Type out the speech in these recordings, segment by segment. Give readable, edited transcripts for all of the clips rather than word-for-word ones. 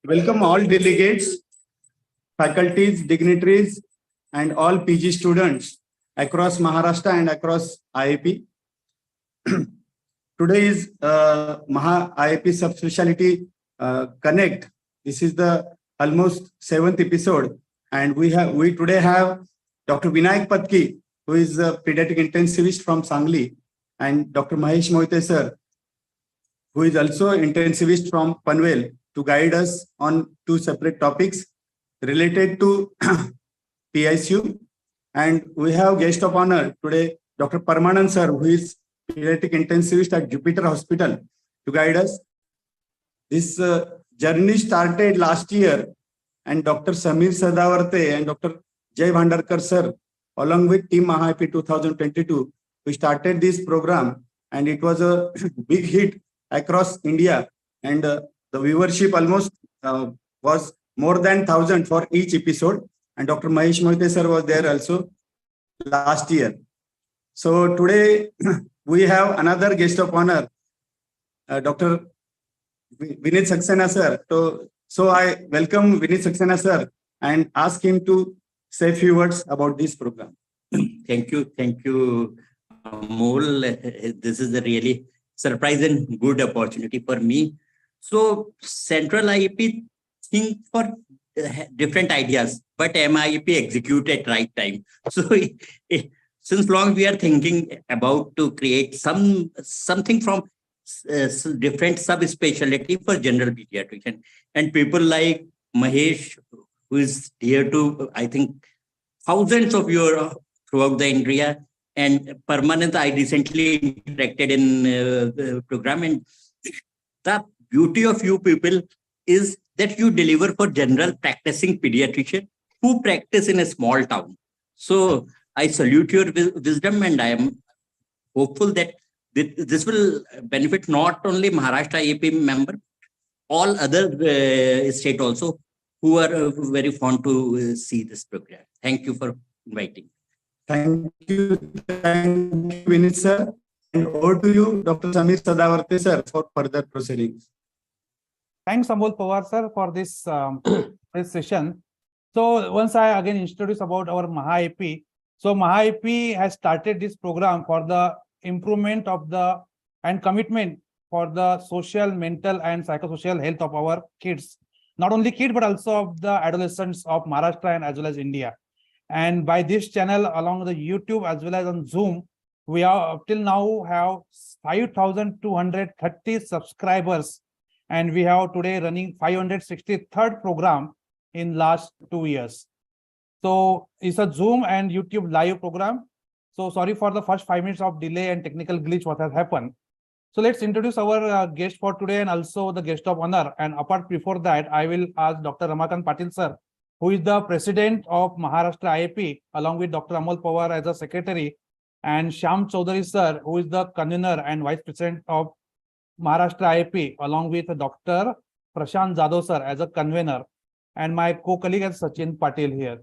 Welcome all delegates, faculties, dignitaries, and all PG students across Maharashtra and across IIP. Today is Maha IIP Subspeciality Connect. This is the almost 7th episode, and we today have Dr. Vinayak Patki, who is a pediatric intensivist from Sangli, and Dr. Mahesh Moite sir, who is also intensivist from Panvel, to guide us on two separate topics related to PICU. And we have guest of honor today, Dr. Parmanand sir, who is pediatric intensivist at Jupiter Hospital, to guide us. This journey started last year, and Dr. Samir Sadawarte and Dr. Jay Bhandarkar sir, along with Team Maha IIP 2022, we started this program, and it was a big hit across India, and the viewership almost was more than 1,000 for each episode. And Dr. Mahesh Moite sir was there also last year. So today we have another guest of honor, Dr. Vinit Saxena sir. So I welcome Vinit Saxena sir and ask him to say a few words about this program. Thank you, Amol. This is a really surprising good opportunity for me. So Central IIP think for different ideas, but MIIP execute at right time. So since long we are thinking about to create something from different subspecialty for general pediatrician, and people like Mahesh, who is here to, I think, thousands of you throughout the India, and Permanent, I recently interacted in the program, and the beauty of you people is that you deliver for general practicing pediatrician who practice in a small town. So I salute your wisdom, and I am hopeful that this will benefit not only Maharashtra IIP member, all other state also who are very fond to see this program. Thank you for inviting. Thank you, Vinit sir. And over to you, Dr. Samir Sadawarte sir, for further proceedings. Thanks, Amol Pawar sir, for this, this session. So once I again introduce about our Maha IIP. So Maha IIP has started this program for the improvement of the and commitment for the social, mental, and psychosocial health of our kids. Not only kids, but also of the adolescents of Maharashtra and as well as India. And by this channel, along the YouTube as well as on Zoom, we are till now have 5,230 subscribers, and we have today running 563rd program in last 2 years. So it's a Zoom and YouTube live program. So sorry for the first 5 minutes of delay and technical glitch what has happened. So let's introduce our guest for today and also the guest of honor. And apart before that, I will ask Dr. Ramakant Patil sir, who is the president of Maharashtra IIP, along with Dr. Amol Pawar as a secretary, and Shyam Chaudhary sir, who is the convener and vice president of Maharashtra IIP, along with Dr. Prashant Jadhav sir as a convener, and my co-colleague is Sachin Patil here.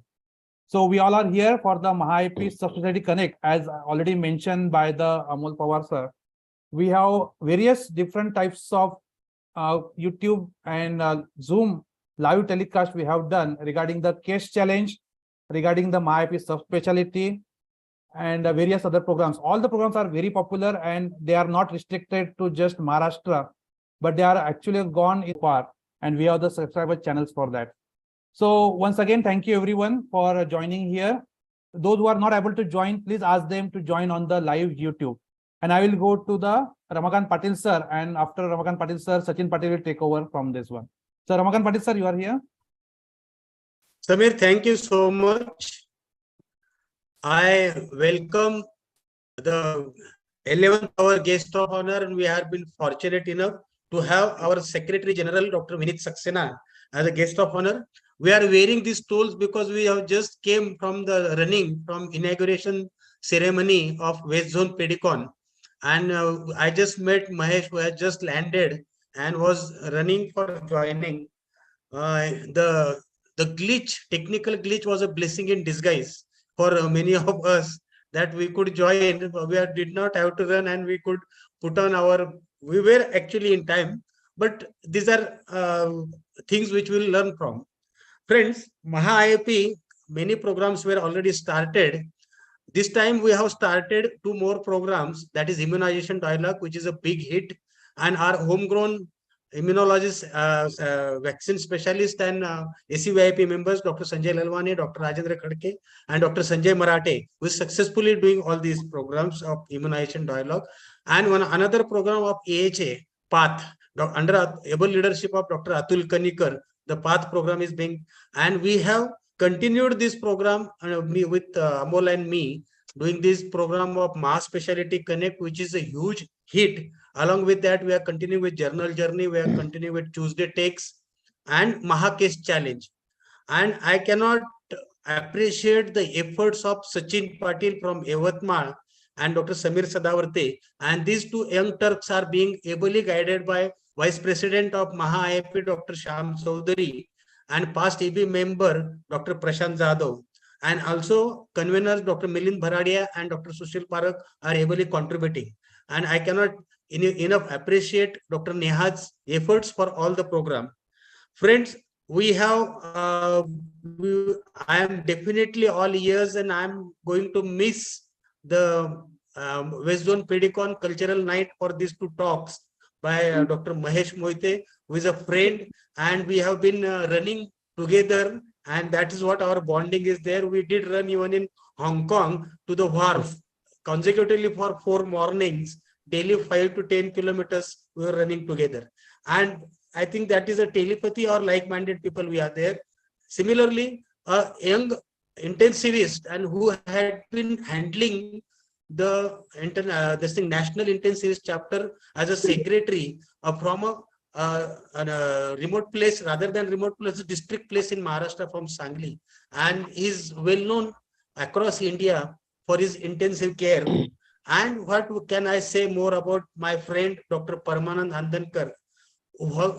So we all are here for the Maha IIP Subspeciality Connect, as already mentioned by the Amol Pawar sir. We have various different types of YouTube and Zoom live telecast we have done regarding the case challenge, regarding the Maha IIP Subspeciality, and various other programs. All the programs are very popular, and they are not restricted to just Maharashtra, but they are actually gone far, and we have the subscriber channels for that. So once again, thank you everyone for joining here. Those who are not able to join, please ask them to join on the live YouTube. And I will go to the Ramakant Patil sir, and after Ramakant Patil sir, Sachin Patil will take over from this one. So Ramakant Patil sir, you are here. Samir, thank you so much. I welcome the 11th our guest of honor, and we have been fortunate enough to have our Secretary General, Dr. Vinit Saxena, as a guest of honor. We are wearing these tools because we have just came from the running from inauguration ceremony of West Zone Pedicon. And I just met Mahesh, who had just landed and was running for joining. The technical glitch was a blessing in disguise for many of us, that we could join. We did not have to run, and we could put on we were actually in time, but these are things which we'll learn from. Friends, Maha IAP, many programs were already started. This time we have started 2 more programs, that is immunization dialogue, which is a big hit, and our homegrown immunologist, vaccine specialist and ACVIP members, Dr. Sanjay Lalwani, Dr. Rajendra Khadke, and Dr. Sanjay Marathe, who is successfully doing all these programs of immunization dialogue. And another program of AHA, PATH, under able leadership of Dr. Atul Kanikar, the PATH program is being, and we have continued this program with Amol and me doing this program of Maha Speciality Connect, which is a huge hit. Along with that, we are continuing with Journal Journey, we are continuing with Tuesday Takes and Maha Case Challenge. And I cannot appreciate the efforts of Sachin Patil from Yavatmal and Dr. Samir Sadavarte. And these two young Turks are being ably guided by Vice President of Maha IAP, Dr. Sham Chaudhary, and past EB member, Dr. Prashant Jadhav. And also conveners, Dr. Milind Bharadia and Dr. Sushil Parak are ably contributing. And I cannot enough appreciate Dr. Neha's efforts for all the program. Friends, we have, I am definitely all ears, and I'm going to miss the West Zone Pedicon Cultural Night for these 2 talks by Dr. Mahesh Moite, who is a friend, and we have been running together, and that is what our bonding is there. We did run even in Hong Kong to the wharf consecutively for 4 mornings, daily 5 to 10 kilometers we were running together. And I think that is a telepathy or like-minded people we are there. Similarly, a young intensivist and who had been handling the national intensivist chapter as a secretary from a remote place, rather than remote place, a district place in Maharashtra from Sangli, and is well known across India for his intensive care. And what can I say more about my friend Dr. Parmanand Handankar?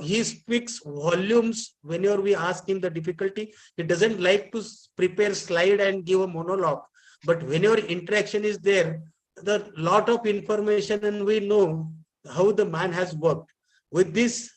He speaks volumes whenever we ask him the difficulty. He doesn't like to prepare slide and give a monologue, but whenever interaction is there, the lot of information, and we know how the man has worked. With this,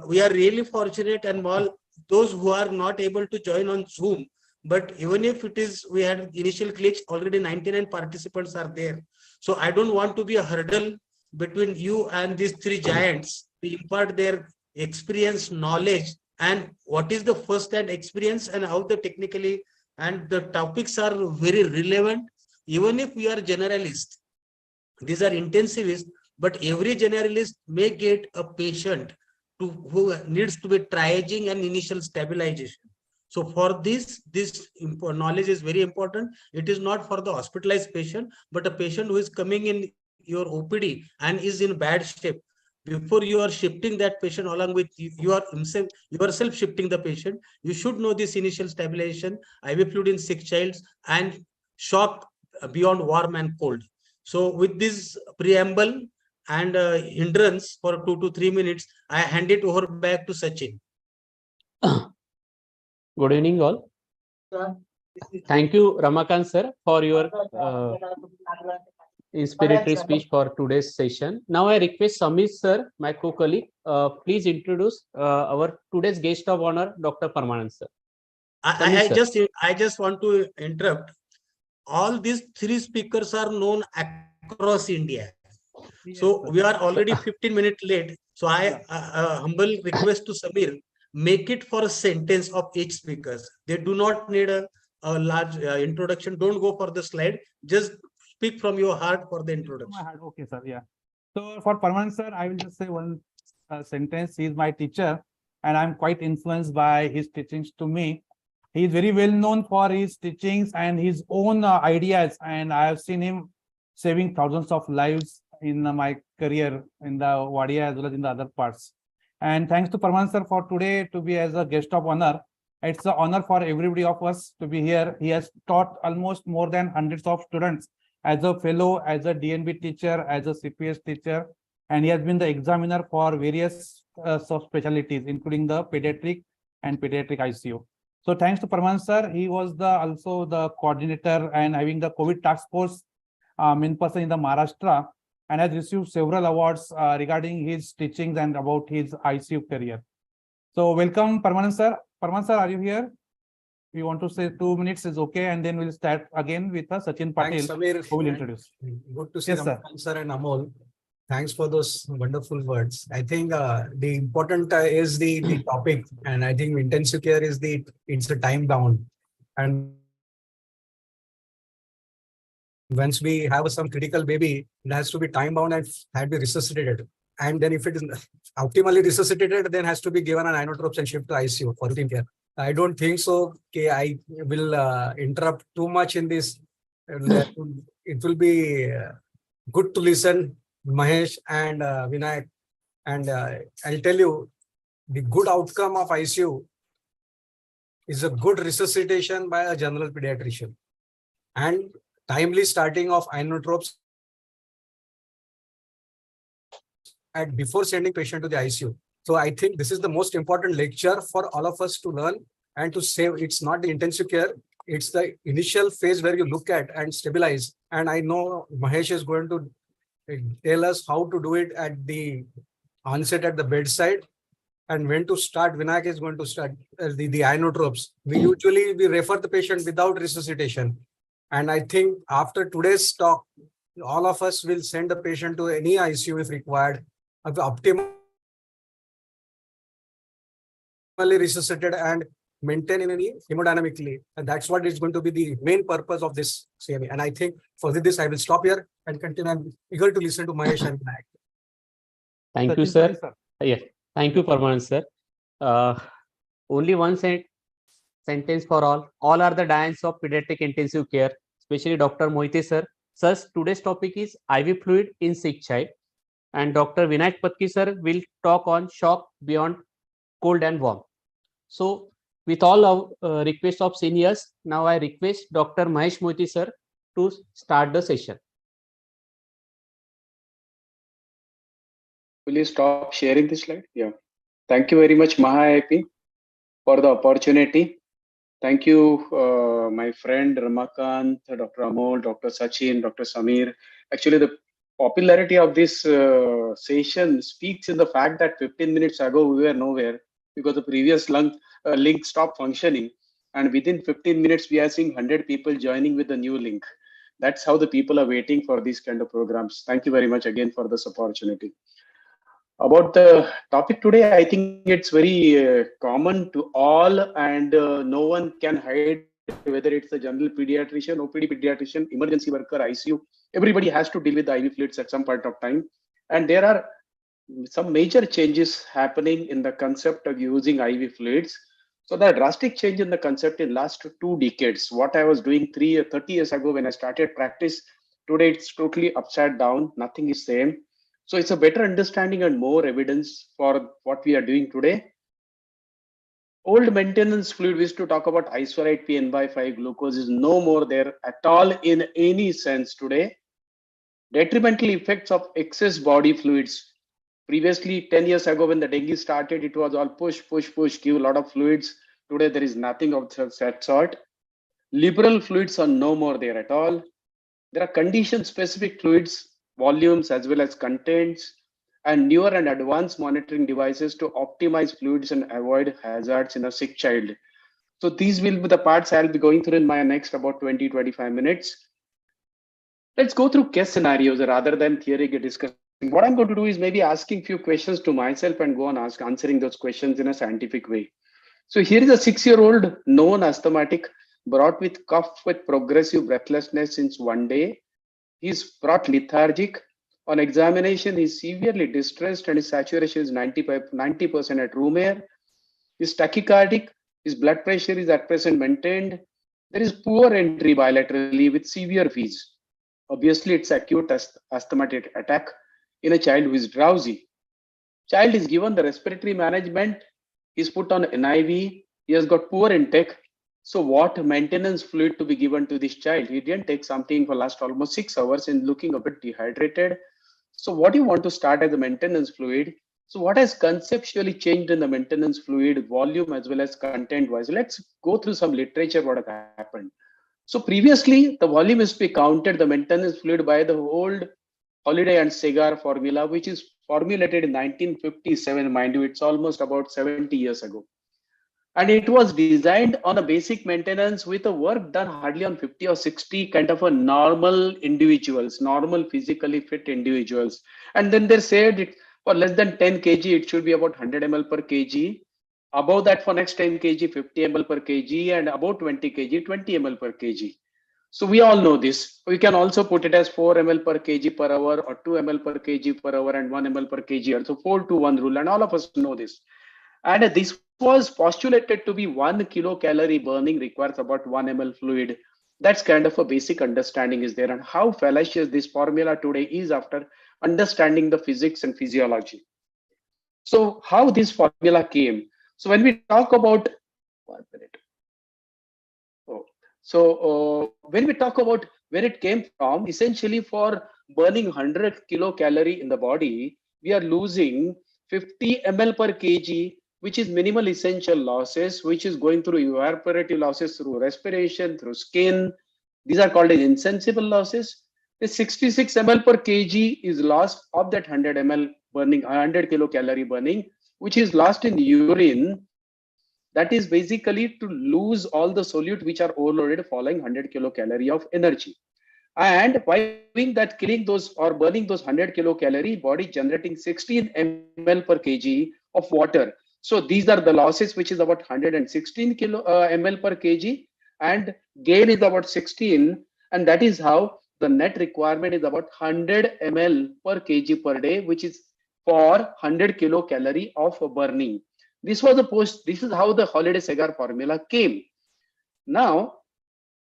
we are really fortunate, and all those who are not able to join on Zoom, but even if it is, we had initial glitch, already 99 participants are there. So I don't want to be a hurdle between you and these 3 giants to impart their experience, knowledge, and what is the first-hand experience and how the technically, and the topics are very relevant. Even if we are generalists, these are intensivists, but every generalist may get a patient who needs to be triaging and initial stabilization. So for this knowledge is very important. It is not for the hospitalized patient, but a patient who is coming in your OPD and is in bad shape. Before you are shifting that patient along with you are yourself shifting the patient, you should know this initial stabilization, IV fluid in sick childs, and shock beyond warm and cold. So with this preamble and hindrance for 2 to 3 minutes, I hand it over back to Sachin. Good evening, all. Thank you, Ramakant sir, for your inspiratory speech for today's session. Now I request Samir sir, my co-colleague, please introduce our today's guest of honor, Dr. Parmanand sir. I just want to interrupt. All these 3 speakers are known across India. So we are already 15 minutes late. So I humble request to Samir, make it for a sentence of each speaker. They do not need a large introduction. Don't go for the slide. Just speak from your heart for the introduction. Okay, sir. Yeah. So for Parmanand sir, I will just say one sentence. He is my teacher, and I'm quite influenced by his teachings to me. He is very well known for his teachings and his own ideas, and I have seen him saving thousands of lives in my career in the Wadia as well as in the other parts. And thanks to Parmanand sir for today to be as a guest of honor. It's an honor for everybody of us to be here. He has taught almost more than hundreds of students as a fellow, as a DNB teacher, as a CPS teacher, and he has been the examiner for various subspecialties, including the pediatric and pediatric ICU. So thanks to Parmanand sir, he was also the coordinator and having the COVID task force in person in the Maharashtra. and has received several awards regarding his teachings and about his ICU career. So welcome, Parmanand sir. Parmanand sir, are you here? We want to say 2 minutes is okay, and then we'll start again with Sachin Thanks, Patel, Samir. who will introduce. Good to see Yes, sir. Ramakant sir and Amol. Thanks for those wonderful words. I think the important is the topic, and I think intensive care is it's a time bound. And once we have some critical baby, it has to be time bound and had to be resuscitated. And then if it is optimally resuscitated, then has to be given an inotropes and shift to ICU for routine care. I don't think so. Okay, I will interrupt too much in this. It will be good to listen, Mahesh and Vinayak. And I'll tell you, the good outcome of ICU is a good resuscitation by a general pediatrician and timely starting of inotropes at before sending patient to the ICU. So I think this is the most important lecture for all of us to learn and to save. It's not the intensive care. It's the initial phase where you look at and stabilize. And I know Mahesh is going to tell us how to do it at the onset at the bedside and when to start. Vinayak is going to start the inotropes. We refer the patient without resuscitation. And I think after today's talk, all of us will send the patient to any ICU if required, optimally resuscitated and maintain in any hemodynamically. And that's what is going to be the main purpose of this CME. And I think for this, I will stop here and continue. I'm eager to listen to Mahesh and Vinayak. Thank you, sir. Yeah, thank you, Parmanand sir. Only one sentence for all. All are the giants of pediatric intensive care, especially Dr. Moite sir. Sir, today's topic is IV fluid in sick child, and Dr. Vinayak Patki sir will talk on shock beyond cold and warm. So, with all our request of seniors, now I request Dr. Mahesh Moite sir to start the session. Will you stop sharing this slide? Yeah. Thank you very much, Maha IP, for the opportunity. Thank you, my friend Ramakant, Dr. Amol, Dr. Sachin, Dr. Samir. Actually, the popularity of this session speaks in the fact that 15 minutes ago we were nowhere because the previous link stopped functioning. And within 15 minutes, we are seeing 100 people joining with the new link. That's how the people are waiting for these kind of programs. Thank you very much again for this opportunity. About the topic today, I think it's very common to all, and no one can hide whether it's a general pediatrician, OPD pediatrician, emergency worker, ICU. Everybody has to deal with the IV fluids at some point of time. And there are some major changes happening in the concept of using IV fluids. So the drastic change in the concept in last 2 decades. What I was doing 30 years ago when I started practice, today it's totally upside down. Nothing is same. So it's a better understanding and more evidence for what we are doing today. Old maintenance fluid, we used to talk about isorate P N/5 glucose is no more there at all in any sense today. Detrimental effects of excess body fluids. Previously, 10 years ago when the dengue started, it was all push, give a lot of fluids. Today, there is nothing of that sort. Liberal fluids are no more there at all. There are condition-specific fluids, volumes as well as contents, and newer and advanced monitoring devices to optimize fluids and avoid hazards in a sick child. So these will be the parts I'll be going through in my next about 20-25 minutes. Let's go through case scenarios rather than theory discussion. What I'm going to do is maybe asking few questions to myself and go on answering those questions in a scientific way. So here is a 6-year-old known asthmatic brought with cough with progressive breathlessness since 1 day. He's brought lethargic. On examination, he's severely distressed and his saturation is 90% at room air. He's tachycardic. His blood pressure is at present maintained. There is poor entry bilaterally with severe wheeze. Obviously, it's acute asthmatic attack in a child who is drowsy. Child is given the respiratory management. He's put on NIV. He has got poor intake. So what maintenance fluid to be given to this child? He didn't take something for last almost 6 hours and looking a bit dehydrated. So what do you want to start as a maintenance fluid? So what has conceptually changed in the maintenance fluid volume as well as content wise? Let's go through some literature what has happened. So previously the volume is to be counted the maintenance fluid by the old Holiday and Segar formula, which is formulated in 1957, mind you, it's almost about 70 years ago. And it was designed on a basic maintenance with a work done hardly on 50 or 60 kind of a normal individuals, normal physically fit individuals. And then they said it for less than 10 kg, it should be about 100 ml per kg. Above that, for next 10 kg, 50 ml per kg, and about 20 kg, 20 ml per kg. So we all know this. We can also put it as 4 ml per kg per hour or 2 ml per kg per hour and 1 ml per kg. Also 4-to-1 rule, and all of us know this. And this was postulated to be 1 kilocalorie burning requires about 1 ml fluid. That's kind of a basic understanding is there, and how fallacious this formula today is after understanding the physics and physiology. So how this formula came? So when we talk about 1 minute. When we talk about where it came from, essentially for burning 100 kilocalorie in the body, we are losing 50 ml per kg, which is minimal essential losses, which is going through evaporative losses through respiration, through skin. These are called as insensible losses. The 66 ml per kg is lost of that 100 ml burning, 100 kilocalorie burning, which is lost in urine. That is basically to lose all the solute which are overloaded following 100 kilocalorie of energy. And by doing that, killing those or burning those 100 kilocalorie, body generating 16 ml per kg of water. So these are the losses, which is about 116 ml per kg, and gain is about 16. And that is how the net requirement is about 100 ml per kg per day, which is for 100 kilocalorie of burning. This was a this is how the Holiday Segar formula came. Now,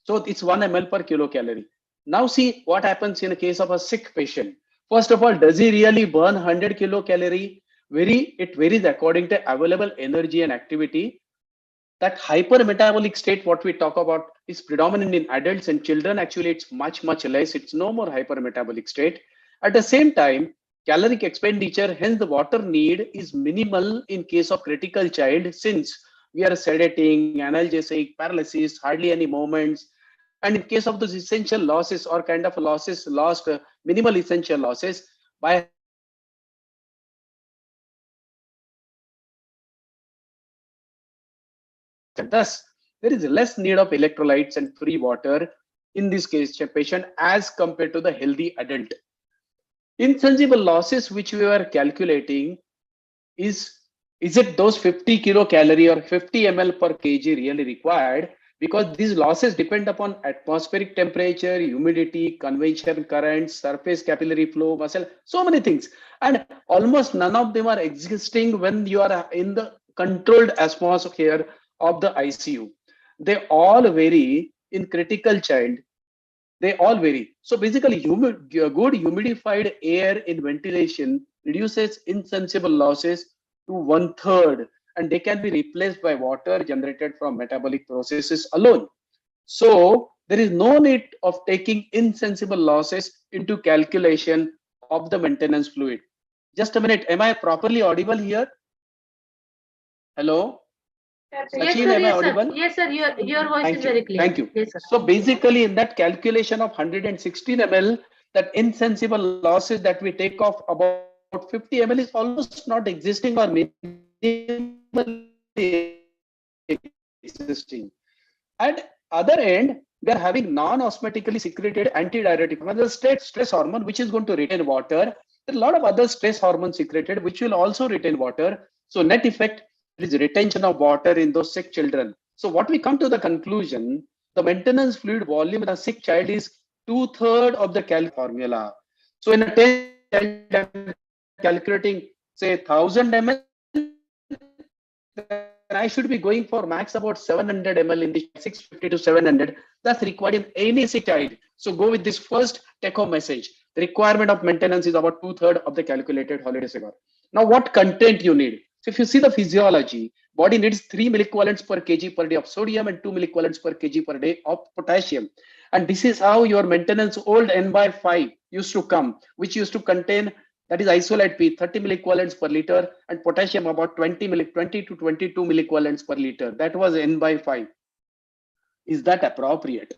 so it's 1 ml per kilocalorie. Now see what happens in a case of a sick patient. First of all, does he really burn 100 kilocalorie? It varies according to available energy and activity. That hypermetabolic state, what we talk about, is predominant in adults and children. Actually, it's much less. It's no more hypermetabolic state. At the same time, caloric expenditure, hence the water need is minimal in case of critical child, since we are sedating, analgesic, paralysis, hardly any movements. And in case of those essential losses or kind of losses lost, minimal essential losses, by thus there is less need of electrolytes and free water in this case patient as compared to the healthy adult. Insensible losses which we were calculating is it those 50 kilocalorie or 50 ml per kg really required? Because these losses depend upon atmospheric temperature, humidity, convection currents, surface capillary flow, muscle, so many things. And almost none of them are existing when you are in the controlled atmosphere of the ICU. They all vary in critical child. They all vary. So basically, good humidified air in ventilation reduces insensible losses to 1/3, and they can be replaced by water generated from metabolic processes alone. So there is no need of taking insensible losses into calculation of the maintenance fluid. Just a minute, am I properly audible here? Hello? Sachin, am I audible? Yes, sir. Your voice Thank is you. very clear. Thank you. Yes, sir. So basically, in that calculation of 116 ml, that insensible losses that we take off about 50 ml is almost not existing or minimally existing. At other end, we are having non-osmotically secreted antidiuretic, another stress hormone, which is going to retain water. There are a lot of other stress hormones secreted, which will also retain water. So net effect is retention of water in those sick children. So what we come to the conclusion, the maintenance fluid volume in a sick child is 2/3 of the formula. So in a 10 child, I'm calculating say 1000 ml, I should be going for max about 700 ml in the 650 to 700. That's required in any sick child. So go with this first take-home message. The requirement of maintenance is about 2/3 of the calculated Holiday Segar. Now, what content you need? So if you see the physiology, body needs 3 milliequivalents per kg per day of sodium and 2 milliequivalents per kg per day of potassium. And this is how your maintenance old N/5 used to come, which used to contain, that is isolate P, 30 milliequivalents per liter, and potassium about 20 to 22 milliequivalents per liter. That was N/5. Is that appropriate?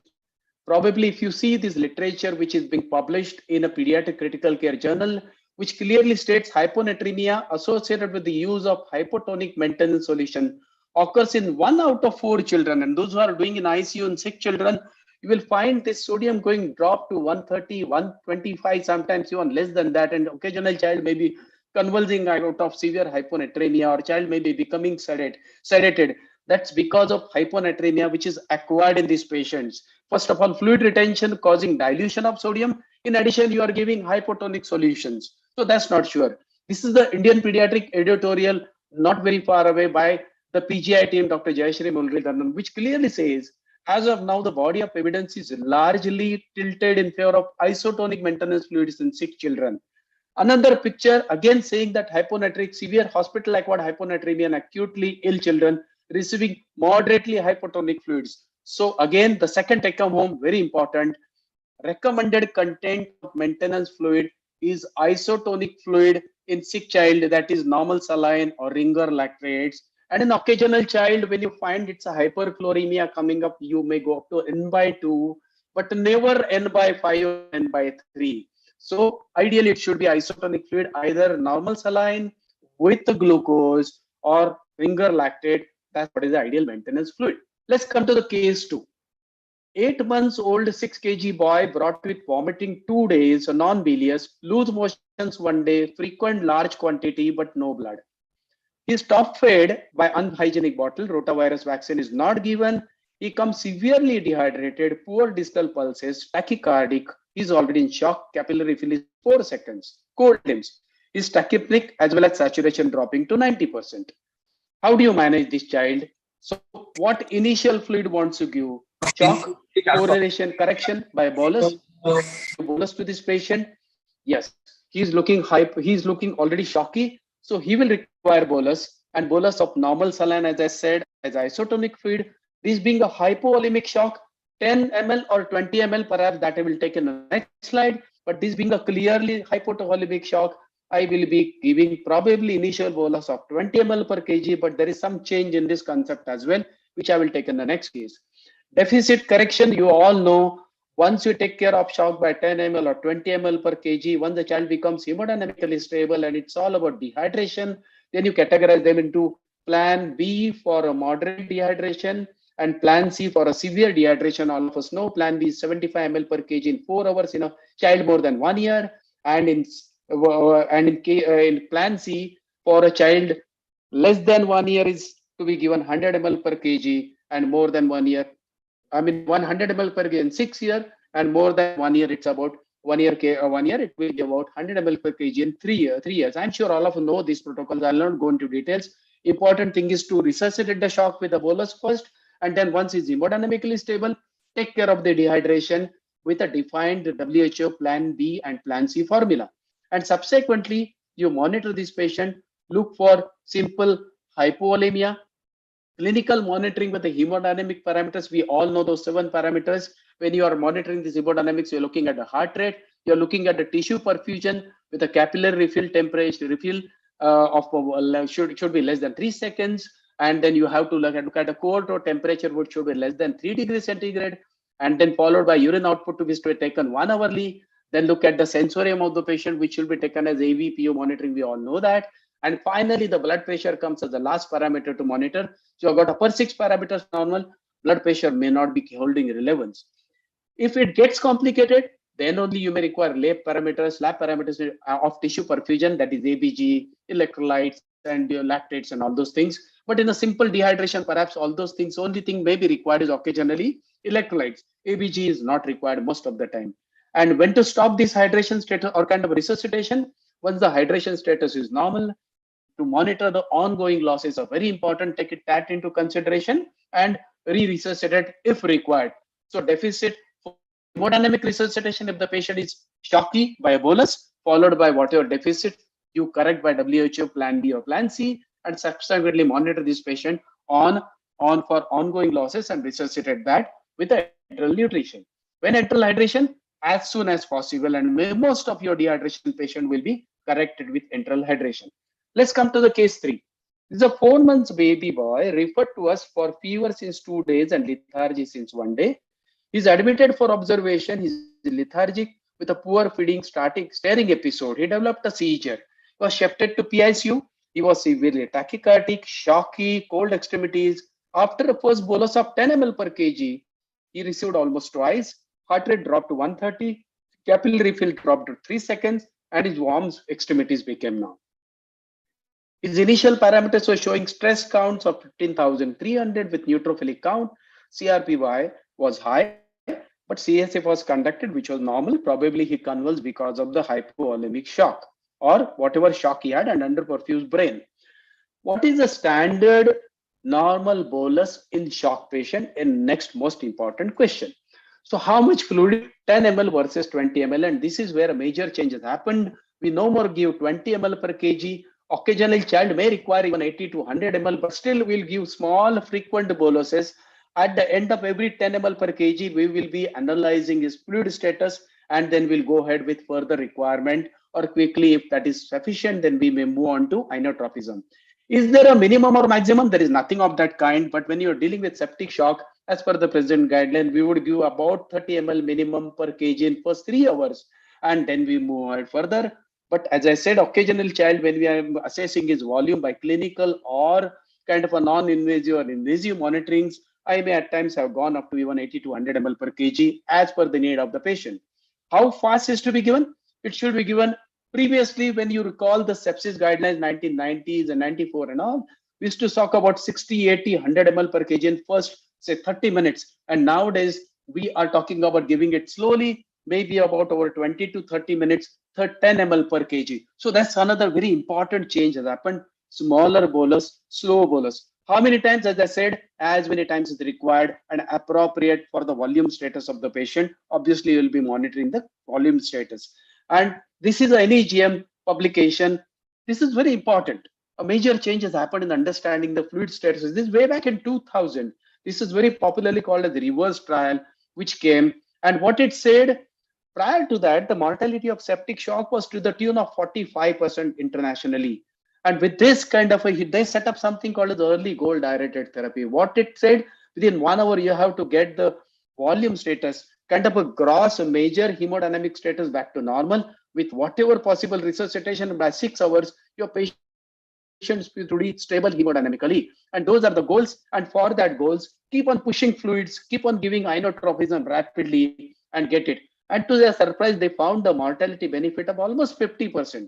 Probably if you see this literature which is being published in a pediatric critical care journal, which clearly states hyponatremia associated with the use of hypotonic maintenance solution occurs in 1 out of 4 children. And those who are doing in ICU in sick children, you will find this sodium going drop to 130, 125, sometimes even less than that. And occasional child may be convulsing out of severe hyponatremia, or child may be becoming sedated. That's because of hyponatremia, which is acquired in these patients. First of all, fluid retention causing dilution of sodium. In addition, you are giving hypotonic solutions. So that's not sure. This is the Indian Pediatric editorial, not very far away, by the PGI team, Dr. Jayashree Mulreelan, which clearly says, as of now, the body of evidence is largely tilted in favor of isotonic maintenance fluids in sick children. Another picture again saying that hyponatric, severe hospital-acquired hyponatremia in acutely ill children receiving moderately hypotonic fluids. So again, the second take-home, very important, recommended content of maintenance fluid is isotonic fluid in sick child, that is normal saline or ringer lactates. And in occasional child, when you find it's a hyperchloremia coming up, you may go up to N by 2, but never N by 5 or N by 3. So ideally, it should be isotonic fluid, either normal saline with the glucose or ringer lactate. That's what is the ideal maintenance fluid. Let's come to the case 2. 8 months old 6 kg boy brought with vomiting 2 days, non-bilious, loose motions 1 day, frequent large quantity but no blood. He is top fed by unhygienic bottle. Rotavirus vaccine is not given. He comes severely dehydrated, poor distal pulses, tachycardic. He is already in shock. Capillary fill is 4 seconds. Cold limbs. He is tachypneic as well as saturation dropping to 90%. How do you manage this child? So what initial fluid wants to give? Shock, correlation, correction by bolus. Bolus to this patient. Yes, he's looking already shocky. So he will require bolus, and bolus of normal saline, as I said, as isotonic fluid. This being a hypovolemic shock, 10 ml or 20 ml, perhaps that I will take in the next slide. But this being a clearly hypovolemic shock, I will be giving probably initial bolus of 20 ml per kg, but there is some change in this concept as well, which I will take in the next case. Deficit correction, you all know, once you take care of shock by 10 ml or 20 ml per kg, once the child becomes hemodynamically stable and it's all about dehydration, then you categorize them into plan B for a moderate dehydration and plan C for a severe dehydration. All of us know plan B is 75 ml per kg in 4 hours in a child more than 1 year, and in plan C for a child less than 1 year is to be given 100 ml per kg, and more than 1 year, 100 ml per kg in 6 years, and more than 1 year, it's about 1 year, it will be about 100 ml per kg in 3 years. I'm sure all of you know these protocols. I'll not go into details. Important thing is to resuscitate the shock with the bolus first, and then once it's hemodynamically stable, take care of the dehydration with a defined WHO plan B and plan C formula. And subsequently, you monitor this patient, look for simple hypovolemia, clinical monitoring with the hemodynamic parameters. We all know those 7 parameters. When you are monitoring this hemodynamics, you're looking at the heart rate, you're looking at the tissue perfusion with a capillary refill temperature refill should be less than 3 seconds. And then you have to look at a cold or temperature, which should be less than 3 degrees centigrade, and then followed by urine output to be taken 1 hourly. Then look at the sensorium of the patient, which will be taken as AVPO monitoring. We all know that. And finally, the blood pressure comes as the last parameter to monitor. So I've got upper 6 parameters normal. Blood pressure may not be holding relevance. If it gets complicated, then only you may require lab parameters of tissue perfusion, that is ABG, electrolytes, and your lactates and all those things. But in a simple dehydration, perhaps all those things, only thing may be required is occasionally electrolytes. ABG is not required most of the time. And when to stop this hydration status or kind of resuscitation? Once the hydration status is normal, to monitor the ongoing losses are very important. Take that into consideration and resuscitate if required. So deficit for hemodynamic resuscitation, if the patient is shocky by a bolus, followed by whatever deficit, you correct by WHO plan B or plan C, and subsequently monitor this patient on for ongoing losses and resuscitate that with the enteral nutrition. When enteral hydration, as soon as possible, and most of your dehydration patient will be corrected with enteral hydration. Let's come to the case 3. This is a 4 months baby boy referred to us for fever since 2 days and lethargy since 1 day. He's admitted for observation. He's lethargic with a poor feeding, staring episode. He developed a seizure. He was shifted to PICU. He was severely tachycardic, shocky, cold extremities. After a first bolus of 10 ml per kg, he received almost twice. Heart rate dropped to 130. Capillary fill dropped to 3 seconds, and his warm extremities became numb. His initial parameters were showing stress counts of 15,300 with neutrophilic count. CRPY was high, but CSF was conducted, which was normal. Probably he convulsed because of the hypovolemic shock or whatever shock he had and underperfused brain. What is the standard normal bolus in shock patient? And next most important question. So how much fluid? 10 ml versus 20 ml, and this is where a major change has happened. We no more give 20 ml per kg. Occasional child may require even 80 to 100 ml, but still we'll give small frequent boluses. At the end of every 10 ml per kg, we will be analyzing his fluid status, and then we'll go ahead with further requirement, or quickly, if that is sufficient, then we may move on to inotropism. Is there a minimum or maximum? There is nothing of that kind. But when you're dealing with septic shock, as per the present guideline, we would give about 30 ml minimum per kg in first 3 hours, and then we move on further. But as I said, occasional child, when we are assessing his volume by clinical or kind of a non-invasive or invasive monitorings, I may at times have gone up to even 80 to 100 ml per kg as per the need of the patient. How fast is to be given? It should be given. Previously, when you recall the sepsis guidelines, 1990s and 94 and all, we used to talk about 60, 80, 100 ml per kg in first, say 30 minutes. And nowadays, we are talking about giving it slowly, maybe about over 20 to 30 minutes, 10 ml per kg. So that's another very important change has happened. Smaller bolus, slow bolus. How many times? As I said, as many times is required and appropriate for the volume status of the patient. Obviously, you will be monitoring the volume status. And this is an NEGM publication. This is very important. A major change has happened in understanding the fluid status. This is way back in 2000. This is very popularly called as the reverse trial, which came. And what it said, prior to that, the mortality of septic shock was to the tune of 45% internationally. And with this kind of they set up something called as early goal directed therapy. What it said, within 1 hour, you have to get the volume status, kind of a gross major hemodynamic status back to normal with whatever possible resuscitation. By 6 hours, your patients will be stable hemodynamically. And those are the goals. And for that goals, keep on pushing fluids, keep on giving inotropism rapidly and get it. And to their surprise, they found the mortality benefit of almost 50%.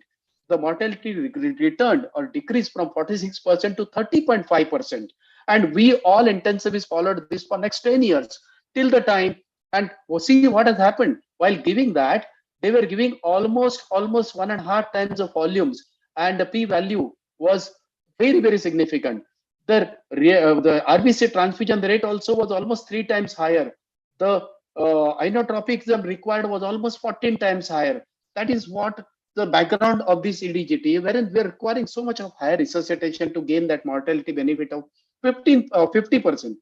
The mortality returned or decreased from 46% to 30.5%. And we all intensivists followed this for next 10 years till the time. And see what has happened. While giving that, they were giving almost 1.5 times of volumes, and the p-value was very, very significant. The RBC transfusion rate also was almost 3 times higher. The inotropism required was almost 14 times higher. That is what the background of this EDGT, wherein we are requiring so much of higher resuscitation to gain that mortality benefit of 50%.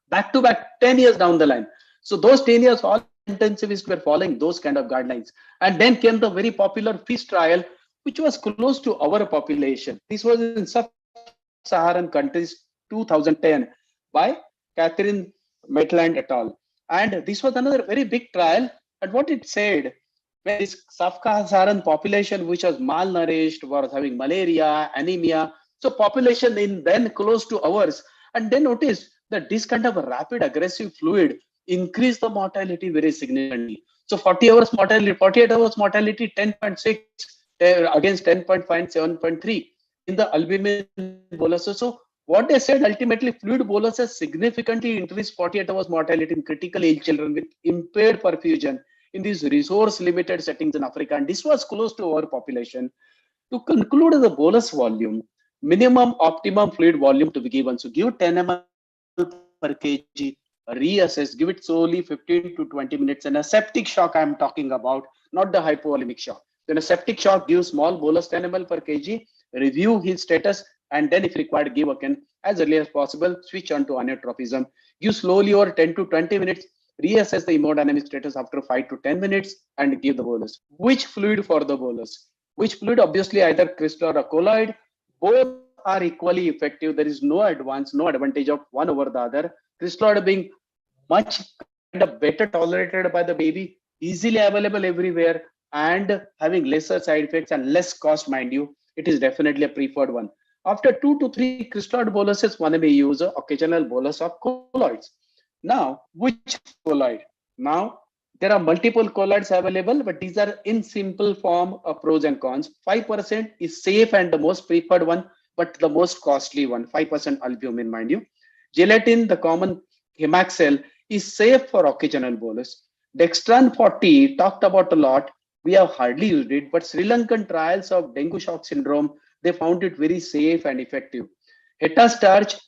Back to back 10 years down the line. So those 10 years, all intensivists were following those kind of guidelines. And then came the very popular FEAST trial, which was close to our population. This was in sub-Saharan countries, 2010, by Catherine Maitland et al. And this was another very big trial. And what it said, when this sub-Saharan population, which was malnourished, was having malaria, anemia, so population in then close to ours, and then notice that this kind of a rapid aggressive fluid increased the mortality very significantly. So 40 hours mortality, 48 hours mortality, 10.6 against 10.5, 7.3 in the albumin boluses. So what they said, ultimately fluid boluses significantly increased 48 hours mortality in critically ill children with impaired perfusion in these resource limited settings in Africa. And this was close to our population. To conclude the bolus volume, minimum optimum fluid volume to be given. So give 10 ml per kg, reassess, give it slowly 15 to 20 minutes. And a septic shock I'm talking about, not the hypovolemic shock. Then a septic shock, give small bolus 10 ml per kg, review his status, and then if required, give again as early as possible, switch on to inotropism. Give slowly over 10 to 20 minutes, reassess the hemodynamic status after 5 to 10 minutes, and give the bolus. Which fluid for the bolus? Which fluid? Obviously, either crystalloid or colloid. Both are equally effective. There is no advantage of one over the other. Crystalloid being much of better tolerated by the baby, easily available everywhere, and having lesser side effects and less cost, mind you, it is definitely a preferred one. After 2 to 3 crystalloid boluses, one may use an occasional bolus of colloids. Now, which colloid? Now, there are multiple colloids available, but these are in simple form of pros and cons. 5% is safe and the most preferred one, but the most costly one, 5% albumin, mind you. Gelatin, the common hemaxel, is safe for occasional bolus. Dextran 40, talked about a lot. We have hardly used it, but Sri Lankan trials of dengue shock syndrome, they found it very safe and effective. Hetastarch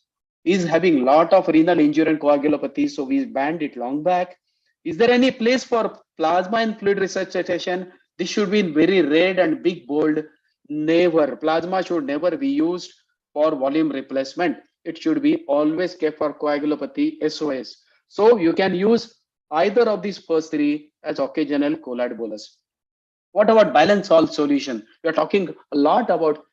is having lot of renal injury and coagulopathy, so we banned it long back. Is there any place for plasma and fluid resuscitation? This should be in very red and big bold. Never. Plasma should never be used for volume replacement. It should be always kept for coagulopathy SOS. So you can use either of these first three as occasional colloid bolus. What about balance salt solution? We are talking a lot about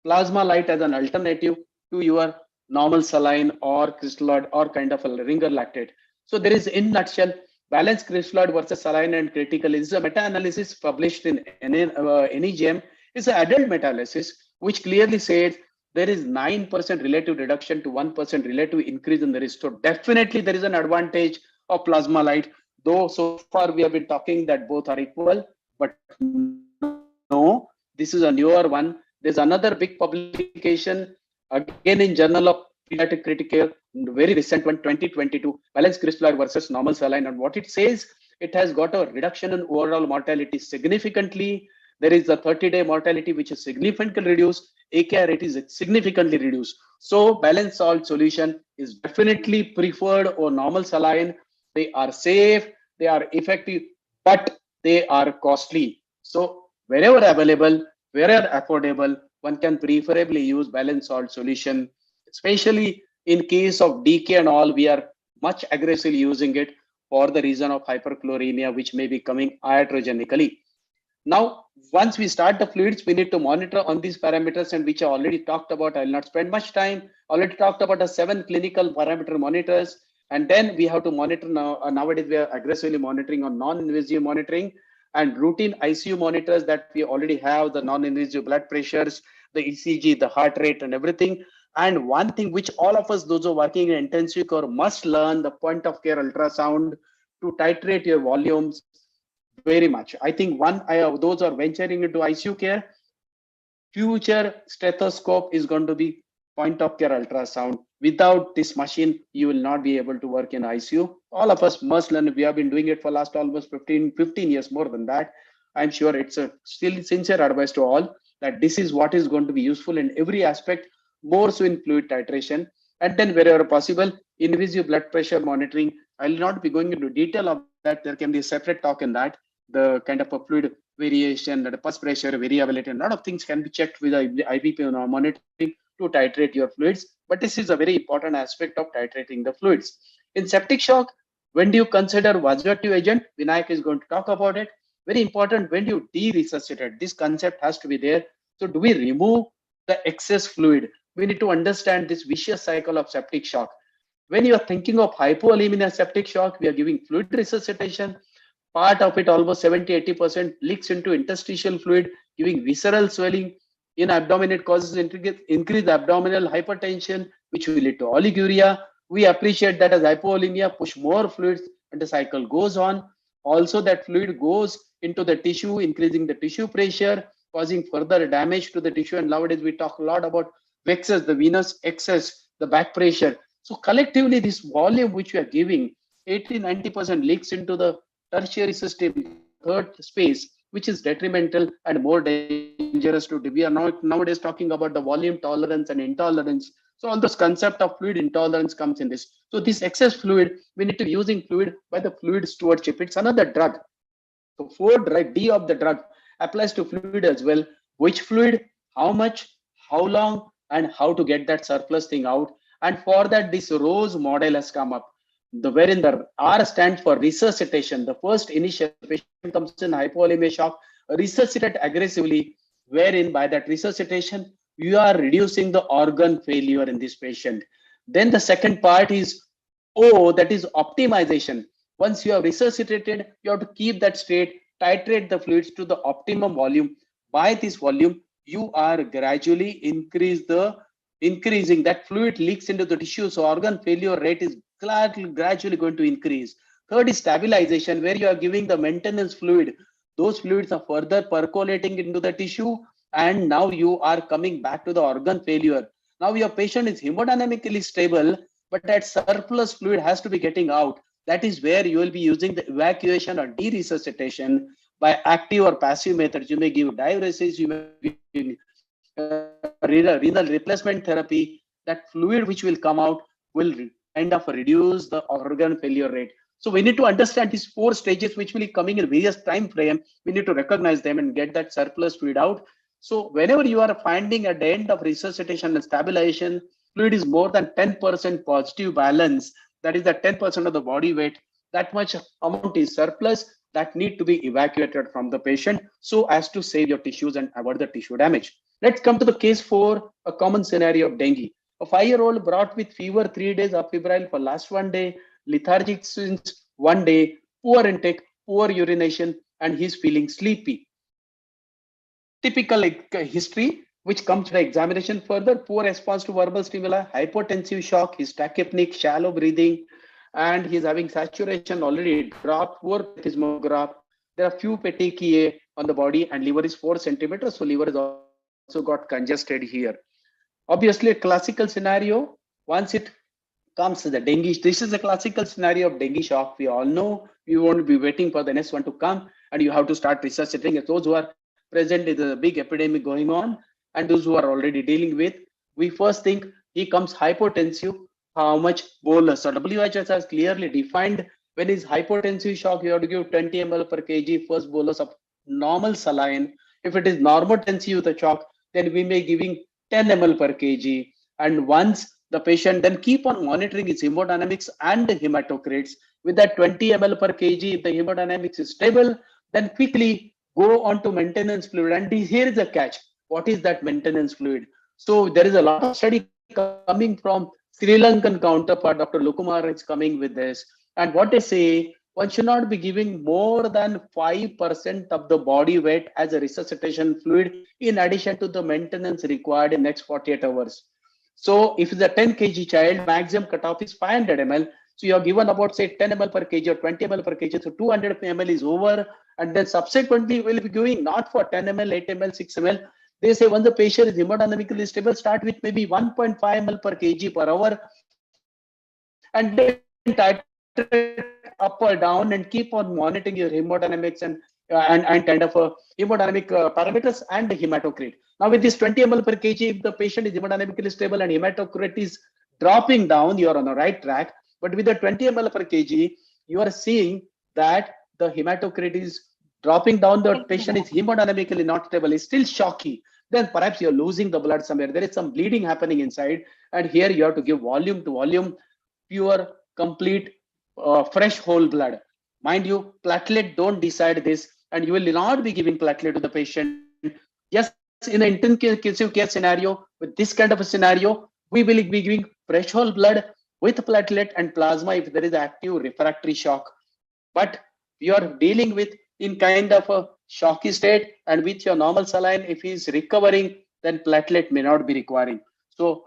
plasma light as an alternative to your normal saline or crystalloid or kind of a ringer lactate. So there is, in nutshell, balanced crystalloid versus saline and critical. This is a meta-analysis published in NEJM. It's an adult meta-analysis which clearly says there is 9% relative reduction to 1% relative increase in the risk. So definitely there is an advantage of plasma light, though so far we have been talking that both are equal, but no, this is a newer one. There's another big publication again in Journal of Pediatric Critical Care, very recent one, 2022, balanced crystalloid versus normal saline. And what it says, it has got a reduction in overall mortality significantly. There is a 30-day mortality which is significantly reduced. AKI rate is significantly reduced. So balanced salt solution is definitely preferred over normal saline. They are safe, they are effective, but they are costly. So wherever available, wherever affordable, one can preferably use balanced salt solution, especially in case of DK and all. We are much aggressively using it for the reason of hyperchloremia, which may be coming iatrogenically. Now, once we start the fluids, we need to monitor on these parameters, and which I already talked about. I will not spend much time. Already talked about the 7 clinical parameter monitors. And then we have to monitor now. Nowadays, we are aggressively monitoring on non-invasive monitoring and routine ICU monitors that we already have, the non-invasive blood pressures, the ECG, the heart rate and everything. And one thing which all of us, those who are working in intensive care, must learn, the point of care ultrasound to titrate your volumes very much. I think those are venturing into ICU care, future stethoscope is going to be point of care ultrasound. Without this machine, you will not be able to work in ICU. All of us must learn. We have been doing it for last almost 15 years, more than that. I'm sure it's a still sincere advice to all that this is what is going to be useful in every aspect, more so in fluid titration. And then wherever possible, invasive blood pressure monitoring. I will not be going into detail of that. There can be a separate talk in that. The kind of a fluid variation, the pulse pressure variability, a lot of things can be checked with the IBP monitoring to titrate your fluids. But this is a very important aspect of titrating the fluids. In septic shock, when do you consider vasoactive agent? Vinayak is going to talk about it. Very important, when do you de-resuscitate? This concept has to be there. So do we remove the excess fluid? We need to understand this vicious cycle of septic shock. When you are thinking of hypovolemia septic shock, we are giving fluid resuscitation. Part of it, almost 70-80%, leaks into interstitial fluid, giving visceral swelling. In abdomen, it causes increased abdominal hypertension, which will lead to oliguria. We appreciate that as hypovolemia, push more fluids and the cycle goes on. Also, that fluid goes into the tissue, increasing the tissue pressure, causing further damage to the tissue. And nowadays, we talk a lot about vexus, the venous excess, the back pressure. So collectively, this volume which we are giving, 80-90% leaks into the tertiary system, third space, which is detrimental and more dangerous to. We are nowadays talking about the volume tolerance and intolerance. So all this concept of fluid intolerance comes in this. So this excess fluid, we need to be using fluid by the fluid stewardship. It's another drug. So 4 drug, D of the drug applies to fluid as well. Which fluid, how much, how long, and how to get that surplus thing out. And for that, this ROSE model has come up. Wherein the R stands for resuscitation. The first initial patient comes in hypovolemia shock, resuscitate aggressively, wherein by that resuscitation, you are reducing the organ failure in this patient. Then the second part is O, that is optimization. Once you have resuscitated, you have to keep that state, titrate the fluids to the optimum volume. By this volume, you are gradually increasing that fluid leaks into the tissue. So organ failure rate is gradually going to increase. Third is stabilization, where you are giving the maintenance fluid. Those fluids are further percolating into the tissue, and now you are coming back to the organ failure. Now your patient is hemodynamically stable, but that surplus fluid has to be getting out. That is where you will be using the evacuation or de-resuscitation by active or passive methods. You may give diuresis, you may give renal replacement therapy. That fluid which will come out will kind of reduce the organ failure rate. So we need to understand these 4 stages which will be coming in various time frame. We need to recognize them and get that surplus fluid out. So whenever you are finding at the end of resuscitation and stabilization, fluid is more than 10% positive balance, that is the 10% of the body weight, that much amount is surplus, that need to be evacuated from the patient so as to save your tissues and avoid the tissue damage. Let's come to the case 4, a common scenario of dengue. A 5-year-old brought with fever 3 days, of febrile for last 1 day, lethargic since 1 day, poor intake, poor urination, and he's feeling sleepy. Typical history which comes to examination further: poor response to verbal stimuli, hypotensive shock, he's tachypnic, shallow breathing, and he's having saturation already dropped, poor plethysmograph. There are few petechiae on the body, and liver is 4 centimeters, so liver is also got congested here. Obviously, a classical scenario, once it comes to the dengue, this is a classical scenario of dengue shock. We all know you won't be waiting for the next one to come, and you have to start resuscitating. Those who are present, is a big epidemic going on, and those who are already dealing with, we first think he comes hypotensive. How much bolus? So WHS has clearly defined, when is hypotensive shock, you have to give 20 ml per kg first bolus of normal saline. If it is normotensive with a shock, then we may giving 10 ml per kg. And once the patient, then keep on monitoring its hemodynamics and hematocrits. With that 20 ml per kg, if the hemodynamics is stable, then quickly go on to maintenance fluid. And here is a catch. What is that maintenance fluid? So there is a lot of study coming from Sri Lankan counterpart, Dr. Lukumar is coming with this. And what they say, one should not be giving more than 5% of the body weight as a resuscitation fluid in addition to the maintenance required in next 48 hours. So if it's a 10 kg child, maximum cutoff is 500 ml. So you are given about say 10 ml per kg or 20 ml per kg. So 200 ml is over. And then subsequently we'll be going not for 10 ml, 8 ml, 6 ml. They say when the patient is hemodynamically stable, start with maybe 1.5 ml per kg per hour. And then titrate up or down and keep on monitoring your hemodynamics and kind of hemodynamic parameters and the hematocrit. Now with this 20 ml per kg, if the patient is hemodynamically stable and hematocrit is dropping down, you are on the right track. But with the 20 ml per kg, you are seeing that the hematocrit is dropping down, the patient is hemodynamically not stable, is still shocky. Then perhaps you're losing the blood somewhere. There is some bleeding happening inside. And here you have to give volume to volume, pure, complete, fresh whole blood. Mind you, platelet don't decide this, and you will not be giving platelet to the patient. Yes, in an intensive care scenario, with this kind of a scenario, we will be giving fresh whole blood with platelet and plasma if there is active refractory shock. But you are dealing with in kind of a shocky state, and with your normal saline, if he is recovering, then platelet may not be requiring. So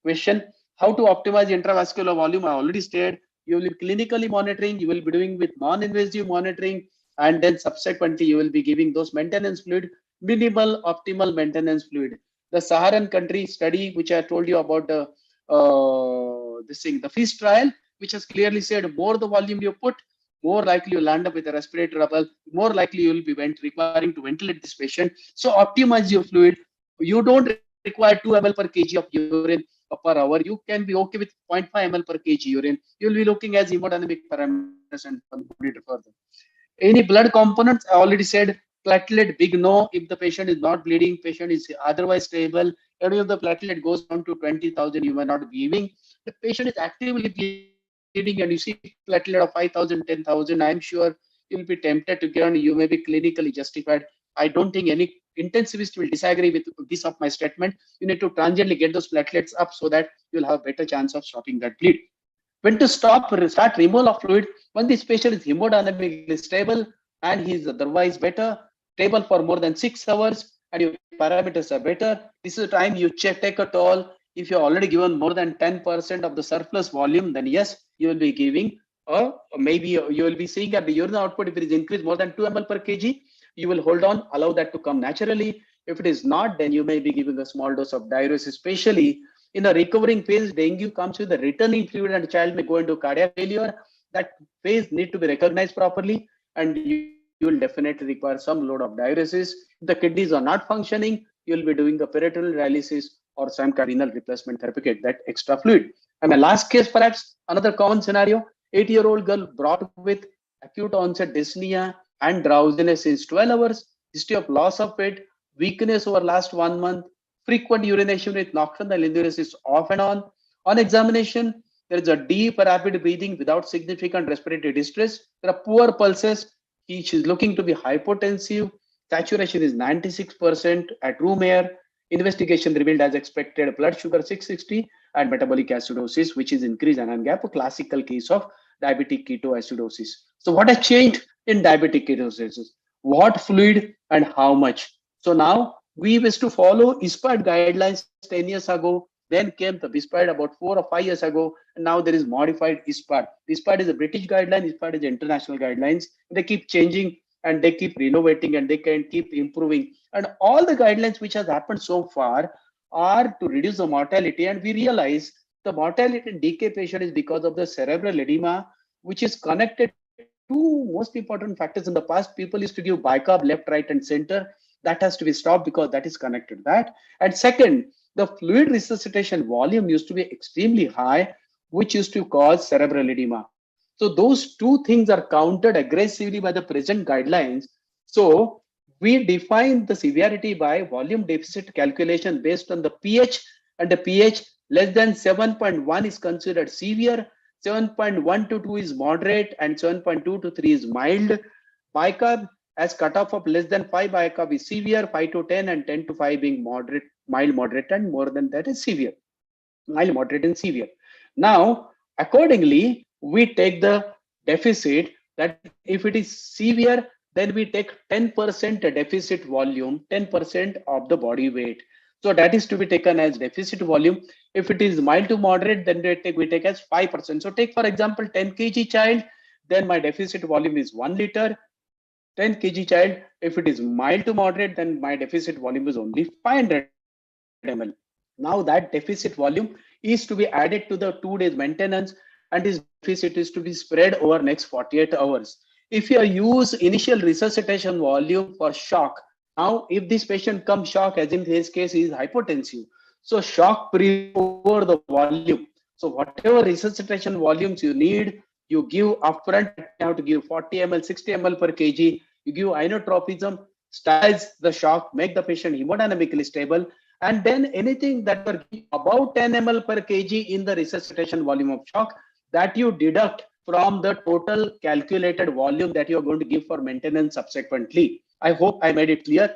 question, how to optimize intravascular volume? I already stated. You will be clinically monitoring, you will be doing with non-invasive monitoring, and then subsequently you will be giving those maintenance fluid, minimal optimal maintenance fluid. The Saharan country study, which I told you about, the FIST trial, which has clearly said more the volume you put, more likely you'll land up with a respiratory trouble, more likely you will be requiring to ventilate this patient. So optimize your fluid. You don't require 2 ml per kg of urine per hour. You can be okay with 0.5 ml per kg urine. You'll be looking as hemodynamic parameters and monitor further. Any blood components, I already said, platelet big no. If the patient is not bleeding, patient is otherwise stable, any of the platelet goes down to 20,000, you may not be giving. The patient is actively bleeding and you see platelet of 5,000, 10,000, I'm sure you'll be tempted to get on. You may be clinically justified. I don't think any intensivist will disagree with this of my statement. You need to transiently get those platelets up so that you'll have a better chance of stopping that bleed. When to start removal of fluid when this patient is hemodynamically stable and he is otherwise better, stable for more than 6 hours, and your parameters are better. This is the time you take a toll. If you're already given more than 10% of the surplus volume, then yes, you will be giving, or maybe you will be seeing that the urine output, if it is increased more than 2 ml per kg, you will hold on, allow that to come naturally. If it is not, then you may be giving a small dose of diuresis, especially in a recovering phase. Dengue comes with a returning fluid and the child may go into cardiac failure. That phase need to be recognized properly, and you will definitely require some load of diuresis. If the kidneys are not functioning, you will be doing a peritoneal dialysis or some kind of renal replacement therapy to get that extra fluid. And my last case, perhaps another common scenario, 8-year-old girl brought with acute onset dyspnea and drowsiness since 12 hours, history of loss of weight, weakness over last 1 month, frequent urination with nocturnal enuresis off and on. On examination, there is a deep rapid breathing without significant respiratory distress. There are poor pulses. She is looking to be hypotensive. Saturation is 96% at room air. Investigation revealed as expected blood sugar 660 and metabolic acidosis, which is increased and gap, a classical case of diabetic ketoacidosis. So what has changed in diabetic ketoacidosis? What fluid and how much? So now we wish to follow ISPAD guidelines 10 years ago. Then came the ISPAD about 4 or 5 years ago. And now there is modified ISPAD. ISPAD is a British guideline. ISPAD is international guidelines. They keep changing and they keep renovating and they can keep improving. And all the guidelines which has happened so far are to reduce the mortality. And we realize the mortality in DK patient is because of the cerebral edema, which is connected to two most important factors. In the past, people used to give bicarb left, right, and center. That has to be stopped because that is connected to that. And second, the fluid resuscitation volume used to be extremely high, which used to cause cerebral edema. So those two things are countered aggressively by the present guidelines. So we define the severity by volume deficit calculation based on the pH, and the pH less than 7.1 is considered severe, 7.1 to 2 is moderate, and 7.2 to 3 is mild. Bicarb as cutoff of less than 5 bicarb is severe, 5 to 10, and 10 to 5 being moderate, mild, moderate, and more than that is severe. Mild, moderate, and severe. Now, accordingly, we take the deficit that if it is severe, then we take 10% deficit volume, 10% of the body weight. So that is to be taken as deficit volume. If it is mild to moderate, then we take as 5%. So take, for example, 10 kg child, then my deficit volume is 1 liter. 10 kg child, if it is mild to moderate, then my deficit volume is only 500 ml. Now that deficit volume is to be added to the 2 days maintenance, and this deficit is to be spread over next 48 hours. If you use initial resuscitation volume for shock, now if this patient comes shock, as in his case, he is hypotensive. So shock over the volume. So whatever resuscitation volumes you need, you give upfront. You have to give 40 ml, 60 ml per kg. You give inotropism, stabilize the shock, make the patient hemodynamically stable, and then anything that were about 10 ml per kg in the resuscitation volume of shock, that you deduct from the total calculated volume that you are going to give for maintenance subsequently. I hope I made it clear.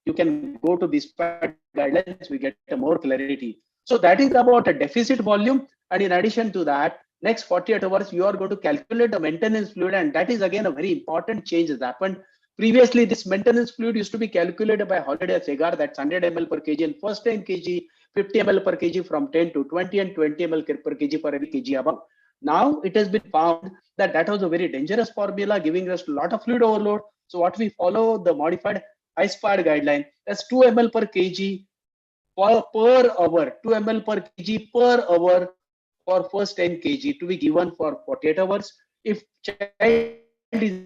You can go to this guidelines, we get more clarity. So that is about a deficit volume. And in addition to that, next 48 hours, you are going to calculate the maintenance fluid. And that is again a very important change has happened. Previously, this maintenance fluid used to be calculated by Holiday Segar, that's 100 ml per kg and first 10 kg, 50 ml per kg from 10 to 20 and 20 ml per kg for every kg above. Now it has been found that that was a very dangerous formula, giving us a lot of fluid overload. So what we follow, the modified ISPAD guideline, that's 2 ml per kg per hour, 2 ml per kg per hour for first 10 kg to be given for 48 hours. If child is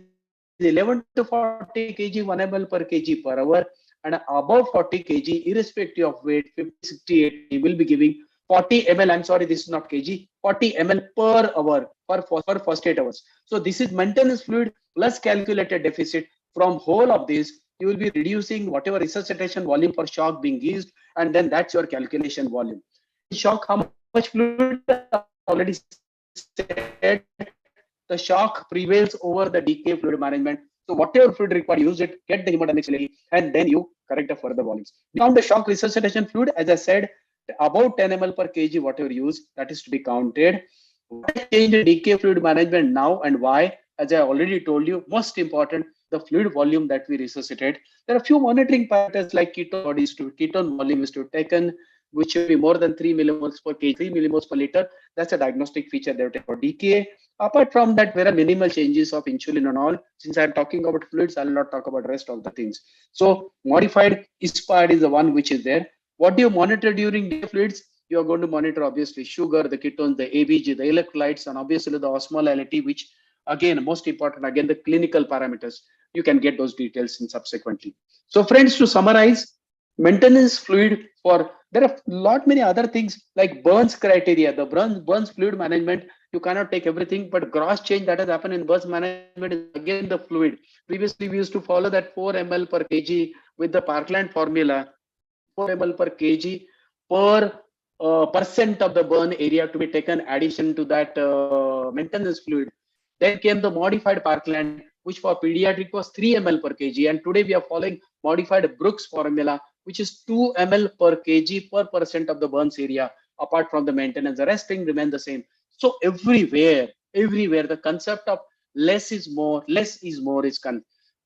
11 to 40 kg, 1 ml per kg per hour, and above 40 kg, irrespective of weight, 50, 60, he will be giving 40 ml. I'm sorry, this is not kg, 40 ml per hour for first 8 hours. So this is maintenance fluid plus calculated deficit. From whole of this, you will be reducing whatever resuscitation volume for shock being used, and then that's your calculation volume. In shock, how much fluid? Already said, the shock prevails over the DK fluid management. So whatever fluid required, use it, get the hemodynamics, and then you correct the further volumes. Beyond the shock resuscitation fluid, as I said, about 10 ml per kg, whatever use, that is to be counted. What has changed in DKA fluid management now and why? As I already told you, most important, the fluid volume that we resuscitate. There are a few monitoring parameters like ketone bodies to ketone volume is to taken, which should be more than 3 millimoles per kg, 3 millimoles per liter. That's a diagnostic feature they have taken for DKA. Apart from that, there are minimal changes of insulin and all. Since I'm talking about fluids, I'll not talk about rest of the things. So modified ISPAD is the one which is there. What do you monitor during DKA fluids? You are going to monitor obviously sugar, the ketones, the ABG, the electrolytes, and obviously the osmolality, which again, most important, again, the clinical parameters. You can get those details in subsequently. So friends, to summarize, maintenance fluid for, there are lot many other things like Burns criteria, the Burns fluid management. You cannot take everything, but gross change that has happened in Burns management is again the fluid. Previously, we used to follow that 4 ml per kg with the Parkland formula, 4 ml per kg per percent of the burn area to be taken addition to that maintenance fluid. Then came the modified Parkland, which for pediatric was 3 ml per kg. And today we are following modified Brooks formula, which is 2 ml per kg per percent of the burns area, apart from the maintenance. The rest thing remain the same. So everywhere, the concept of less is more is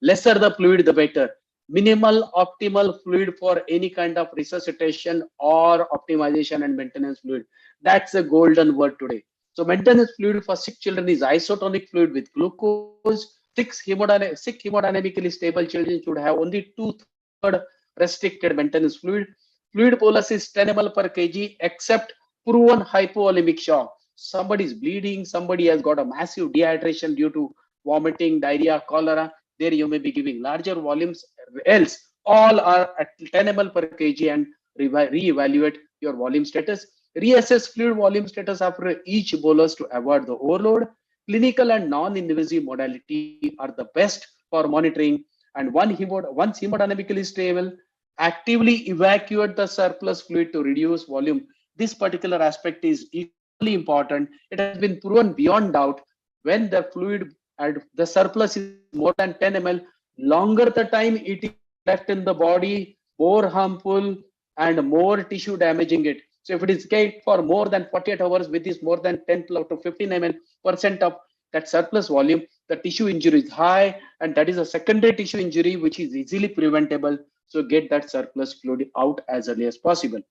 lesser the fluid, the better. Minimal optimal fluid for any kind of resuscitation or optimization and maintenance fluid. That's a golden word today. So maintenance fluid for sick children is isotonic fluid with glucose. Sick hemodynamically stable children should have only 2/3 restricted maintenance fluid. Fluid bolus is 10 ml per kg except proven hypovolemic shock. Somebody is bleeding, somebody has got a massive dehydration due to vomiting, diarrhea, cholera. There you may be giving larger volumes, else all are at 10 ml per kg and reevaluate your volume status. Reassess fluid volume status after each bolus to avoid the overload. Clinical and non-invasive modality are the best for monitoring. And once hemodynamically stable, actively evacuate the surplus fluid to reduce volume. This particular aspect is equally important. It has been proven beyond doubt when the fluid and the surplus is more than 10 ml, longer the time it is left in the body, more harmful and more tissue damaging it. So if it is kept for more than 48 hours with this more than 10 to 15 ml% of that surplus volume, the tissue injury is high, and that is a secondary tissue injury which is easily preventable. So get that surplus fluid out as early as possible.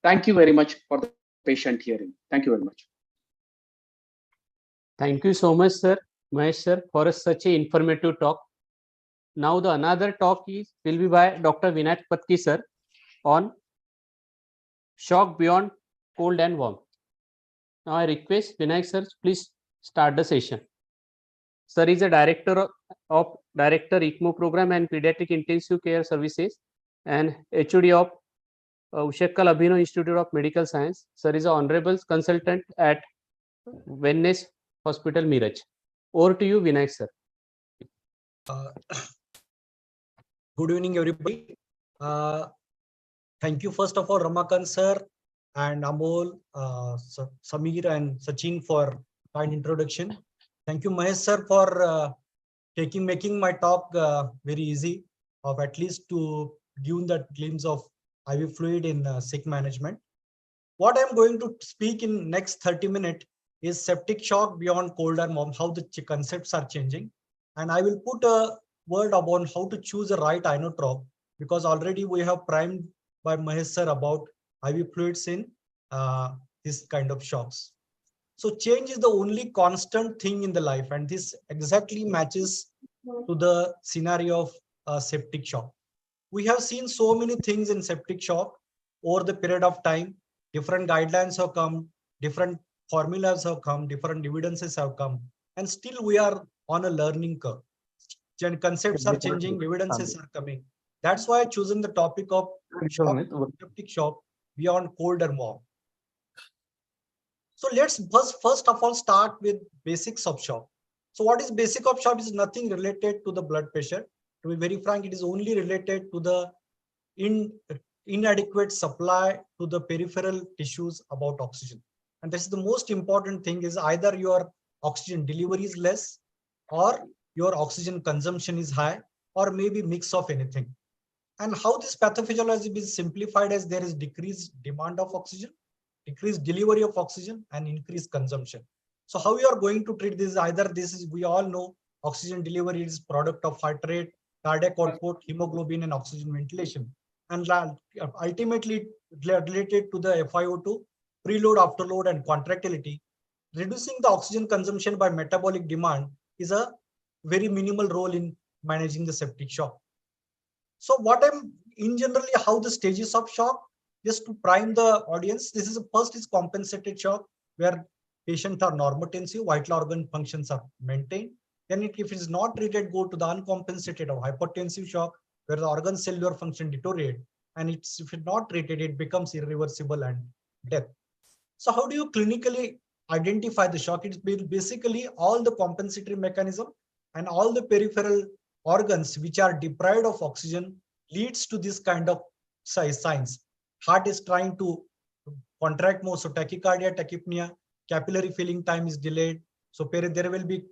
Thank you very much for the patient hearing. Thank you very much. Thank you so much, sir, Mahesh sir, for such a informative talk. Now the another talk will be by Dr. Vinayak Patki sir on shock beyond cold and warm. Now I request Vinayak sir, please start the session. Sir is a director ECMO program and pediatric intensive care services and HOD of Ushakkal Abhinav Institute of Medical Science. Sir is an honorable consultant at Wellness Hospital Miraj. Over to you, Vinayak sir. Good evening, everybody. Thank you, first of all, Ramakant sir and Amol, Samir and Sachin for kind introduction. Thank you, Mahesh sir, for making my talk very easy, of at least to give that glimpse of IV fluid in sick management. What I'm going to speak in next 30 minutes is septic shock beyond cold and warm, how the concepts are changing. And I will put a word upon how to choose a right inotrope, because already we have primed by Mahesh sir about IV fluids in this kind of shocks. So change is the only constant thing in the life, and this exactly matches to the scenario of septic shock. We have seen so many things in septic shock over the period of time. Different guidelines have come, different formulas have come, different evidences have come, and still we are on a learning curve. Concepts are changing, evidences are coming. That's why I chosen the topic of septic shock beyond cold and warm. So let's first of all start with basics of shock. So what is basic of shock is nothing related to the blood pressure. To be very frank, it is only related to the inadequate supply to the peripheral tissues about oxygen. And this is the most important thing, is either your oxygen delivery is less or your oxygen consumption is high, or maybe mix of anything. And how this pathophysiology is simplified as there is decreased demand of oxygen, decreased delivery of oxygen, and increased consumption. So how you are going to treat this? Either this is, we all know oxygen delivery is product of heart rate, cardiac output, hemoglobin, and oxygen ventilation. And ultimately related to the FiO2, preload, afterload, and contractility. Reducing the oxygen consumption by metabolic demand is a very minimal role in managing the septic shock. So what I'm in generally how the stages of shock, just to prime the audience, this is first is compensated shock, where patients are normotensive, vital organ functions are maintained. Then if it is not treated, go to the uncompensated or hypertensive shock, where the organ cellular function deteriorate, and it's if it's not treated, it becomes irreversible and death. So how do you clinically identify the shock? It's basically all the compensatory mechanism and all the peripheral organs which are deprived of oxygen leads to this kind of signs. Heart is trying to contract more, so tachycardia, tachypnea, capillary filling time is delayed. So there will be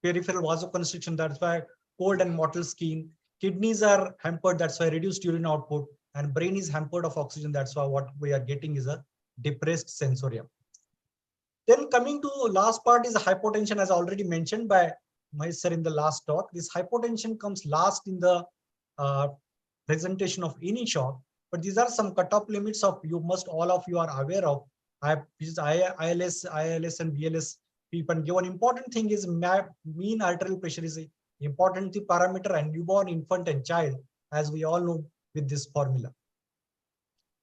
peripheral vasoconstriction, that's why cold and mottled skin. Kidneys are hampered, that's why reduced urine output, and brain is hampered of oxygen, that's why what we are getting is a depressed sensorium. Then coming to last part is hypotension, as already mentioned by my sir in the last talk. This hypotension comes last in the presentation of any shock, but these are some cutoff limits of all of you are aware of. ILS, and BLS. People give an important thing is mean arterial pressure is an important parameter, and newborn, infant, and child, as we all know with this formula.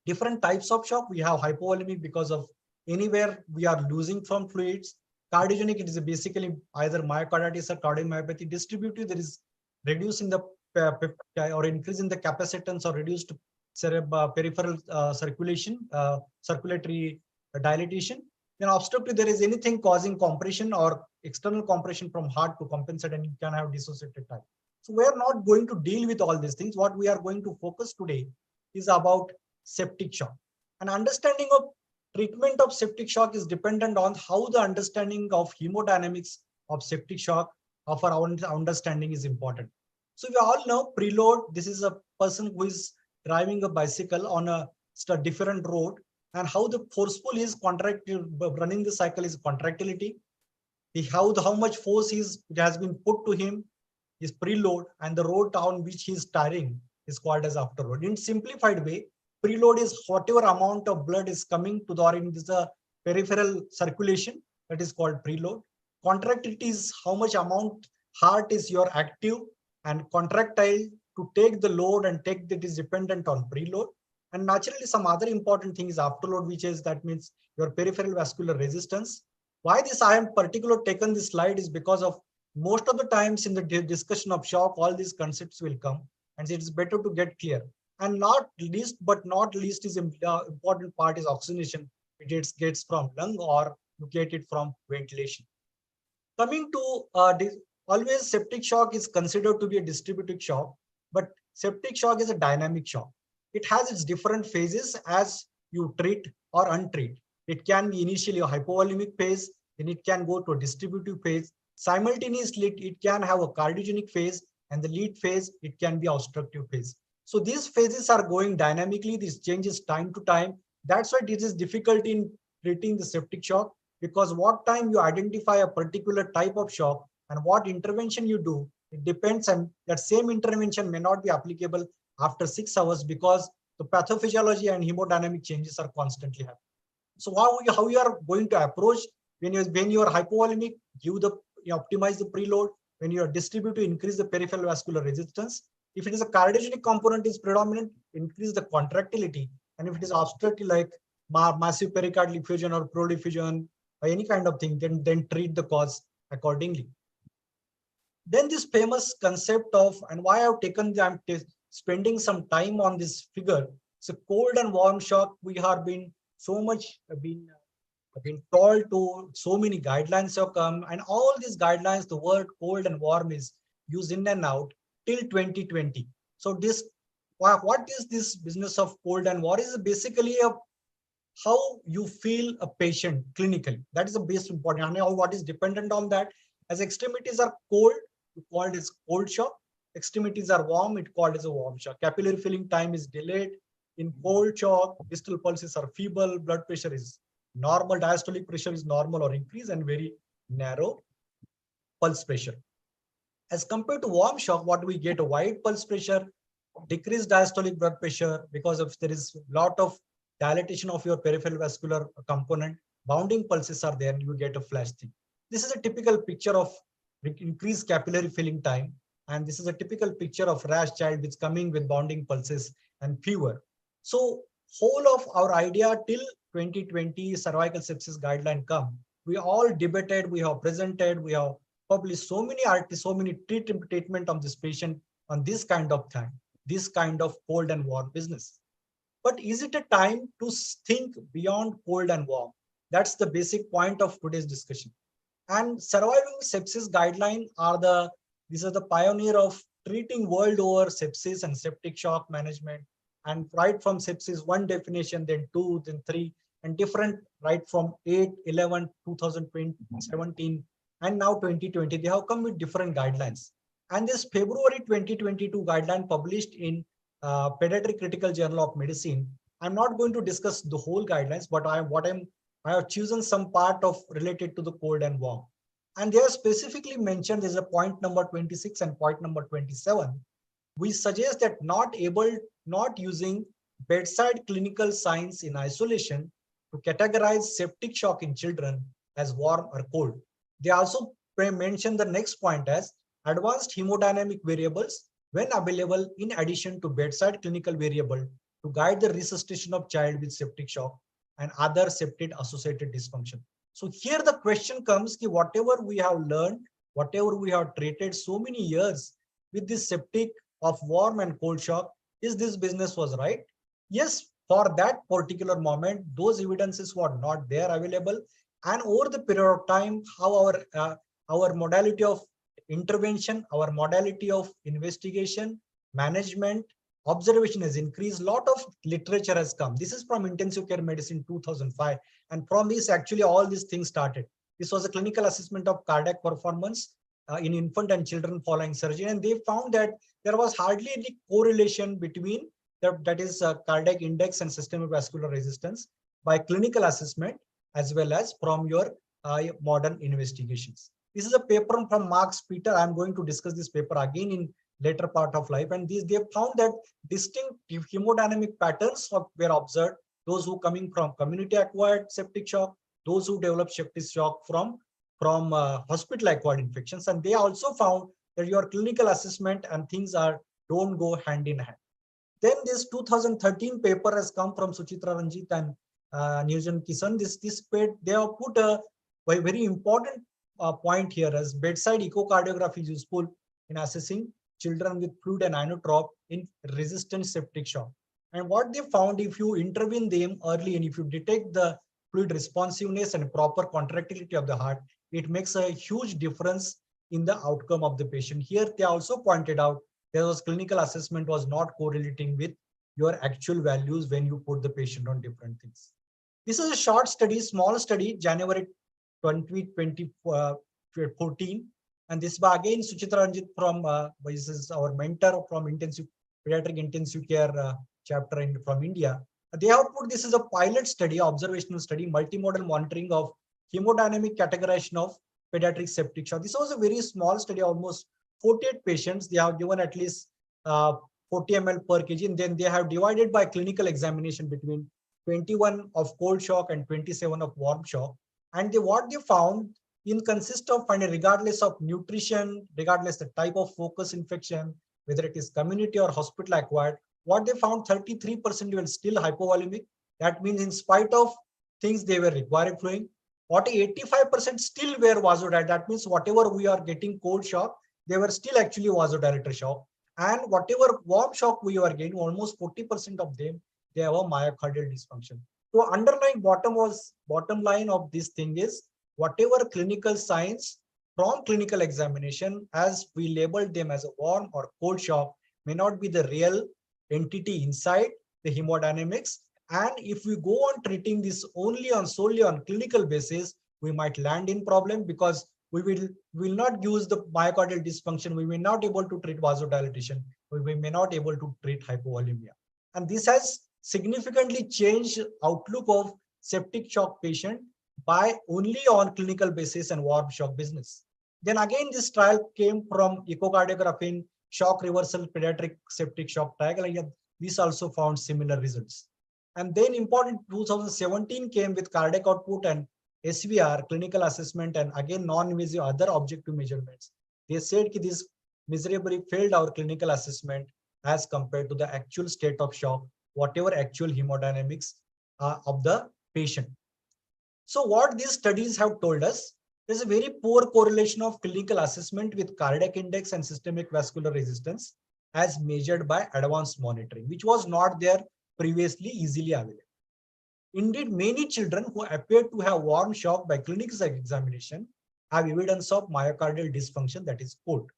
Different types of shock. We have hypovolemic because of anywhere we are losing from fluids. Cardiogenic, it is basically either myocarditis or cardiomyopathy. Distributive, there is reducing the or increasing the capacitance or reduced peripheral circulation, circulatory dilatation. Then obstructive, there is anything causing compression or external compression from heart to compensate, and you can have dissociated type. So we are not going to deal with all these things. What we are going to focus today is about septic shock. An understanding of treatment of septic shock is dependent on how the understanding of hemodynamics of septic shock of our own understanding is important. So we all know preload, this is a person who is driving a bicycle on a different road, and how the forceful is running the cycle is contractility. How much force it has been put to him is preload, and the road on which he is tiring is called as afterload. In simplified way, preload is whatever amount of blood is coming to the peripheral circulation, that is called preload. Contractility is how much amount heart is your active and contractile to take the load, and take that is dependent on preload. And naturally some other important thing is afterload, which is that means your peripheral vascular resistance. Why this I am particularly taken this slide is because of most of the times in the discussion of shock, all these concepts will come, and it is better to get clear. And not least, but not least is important part is oxygenation. It gets from lung or you get it from ventilation. Coming to always septic shock is considered to be a distributive shock, but septic shock is a dynamic shock. It has its different phases as you treat or untreat. It can be initially a hypovolemic phase, then it can go to a distributive phase. Simultaneously, it can have a cardiogenic phase, and the lead phase, it can be obstructive phase. So these phases are going dynamically. This changes time to time. That's why it is difficult in treating the septic shock, because what time you identify a particular type of shock and what intervention you do, it depends, and that same intervention may not be applicable after 6 hours because the pathophysiology and hemodynamic changes are constantly happening. So how you are going to approach when you are hypovolemic, optimize the preload. When you are distributive, increase the peripheral vascular resistance. If it is a cardiogenic component is predominant, increase the contractility. And if it is obstructive like massive pericardial effusion or pleural effusion or any kind of thing, then treat the cause accordingly. Then this famous concept of, and why I've taken I'm spending some time on this figure. So cold and warm shock, we have been so much been told to, so many guidelines have come, and all these guidelines, the word cold and warm is used in and out till 2020. So this, what is this business of cold and warm? Is basically how you feel a patient clinically. That is the base important. And what is dependent on that? As extremities are cold, you call it as cold shock. Extremities are warm, it called as a warm shock. Capillary filling time is delayed. In cold shock, distal pulses are feeble, blood pressure is normal, diastolic pressure is normal or increased, and very narrow pulse pressure. As compared to warm shock, what we get a wide pulse pressure, decreased diastolic blood pressure, because of there is a lot of dilatation of your peripheral vascular component, bounding pulses are there, and you get a flash thing. This is a typical picture of increased capillary filling time. And this is a typical picture of rash child which coming with bounding pulses and fever. So whole of our idea till 2020 cervical sepsis guideline come, we all debated, we have presented, we have published so many articles, so many treatment of this patient on this kind of time, this kind of cold and warm business. But is it a time to think beyond cold and warm? That's the basic point of today's discussion. And surviving sepsis guideline these are the pioneer of treating world over sepsis and septic shock management. And right from sepsis, one definition, then two, then three, and different right from 8, 11, 2020, 17, and now 2020, they have come with different guidelines. And this February 2022 guideline published in Pediatric Critical Journal of Medicine. I'm not going to discuss the whole guidelines, but I have chosen some part of related to the cold and warm. And they are specifically mentioned, there's a point number 26 and point number 27. We suggest that not using bedside clinical signs in isolation to categorize septic shock in children as warm or cold. They also mention the next point as advanced hemodynamic variables when available in addition to bedside clinical variable to guide the resuscitation of child with septic shock and other septic associated dysfunction. So here the question comes, whatever we have learned, whatever we have treated so many years with this septic of warm and cold shock, is this business was right? Yes, for that particular moment, those evidences were not there available. And over the period of time, how our modality of intervention, our modality of investigation, management, observation has increased. Lot of literature has come. This is from intensive care medicine 2005. And from this, actually, all these things started. This was a clinical assessment of cardiac performance in infant and children following surgery. And they found that there was hardly any correlation between that is cardiac index and systemic vascular resistance by clinical assessment as well as from your modern investigations. This is a paper from Marx Peter. I'm going to discuss this paper again in later part of life. And they found that distinct hemodynamic patterns were observed. Those who coming from community acquired septic shock, those who develop septic shock from hospital acquired infections. And they also found that your clinical assessment and things don't go hand in hand. Then this 2013 paper has come from Suchitra Ranjit and Nirjan Kisan. They have put a very important point here as bedside echocardiography is useful in assessing children with fluid and inotrope in resistant septic shock. And what they found, if you intervene them early and if you detect the fluid responsiveness and proper contractility of the heart, it makes a huge difference in the outcome of the patient. Here, they also pointed out there was clinical assessment was not correlating with your actual values when you put the patient on different things. This is a short study, small study, January 2014. And this was again Suchitra Ranjit from, this is our mentor from pediatric intensive care chapter from India. They have put this as a pilot study, observational study, multimodal monitoring of hemodynamic categorization of pediatric septic shock. This was a very small study, almost 48 patients. They have given at least 40 ml per kg, and then they have divided by clinical examination between 21 of cold shock and 27 of warm shock. And what they found consists of finding, regardless of nutrition, regardless the type of focus infection, whether it is community or hospital acquired, what they found 33% were still hypovolemic. That means in spite of things they were requiring fluid, 85% still were vasodilated. That means whatever we are getting cold shock, they were still actually vasodilator shock. And whatever warm shock we were getting, almost 40% of them, they have a myocardial dysfunction. So underlying bottom line of this thing is whatever clinical signs from clinical examination, as we labeled them as a warm or cold shock, may not be the real entity inside the hemodynamics. And if we go on treating this solely on clinical basis, we might land in problem because we will not use the myocardial dysfunction. We may not able to treat vasodilatation. We may not able to treat hypovolemia. And this has significantly changed outlook of septic shock patient. by only on clinical basis and warm shock business. Then again, this trial came from echocardiography in shock reversal pediatric septic shock trial, and this also found similar results. And then important 2017 came with cardiac output and SVR clinical assessment, and again non-invasive other objective measurements. They said that this miserably failed our clinical assessment as compared to the actual state of shock, whatever actual hemodynamics of the patient. So what these studies have told us, there's a very poor correlation of clinical assessment with cardiac index and systemic vascular resistance as measured by advanced monitoring, which was not there previously easily available. Indeed, many children who appear to have warm shock by clinical examination have evidence of myocardial dysfunction, that is COAT.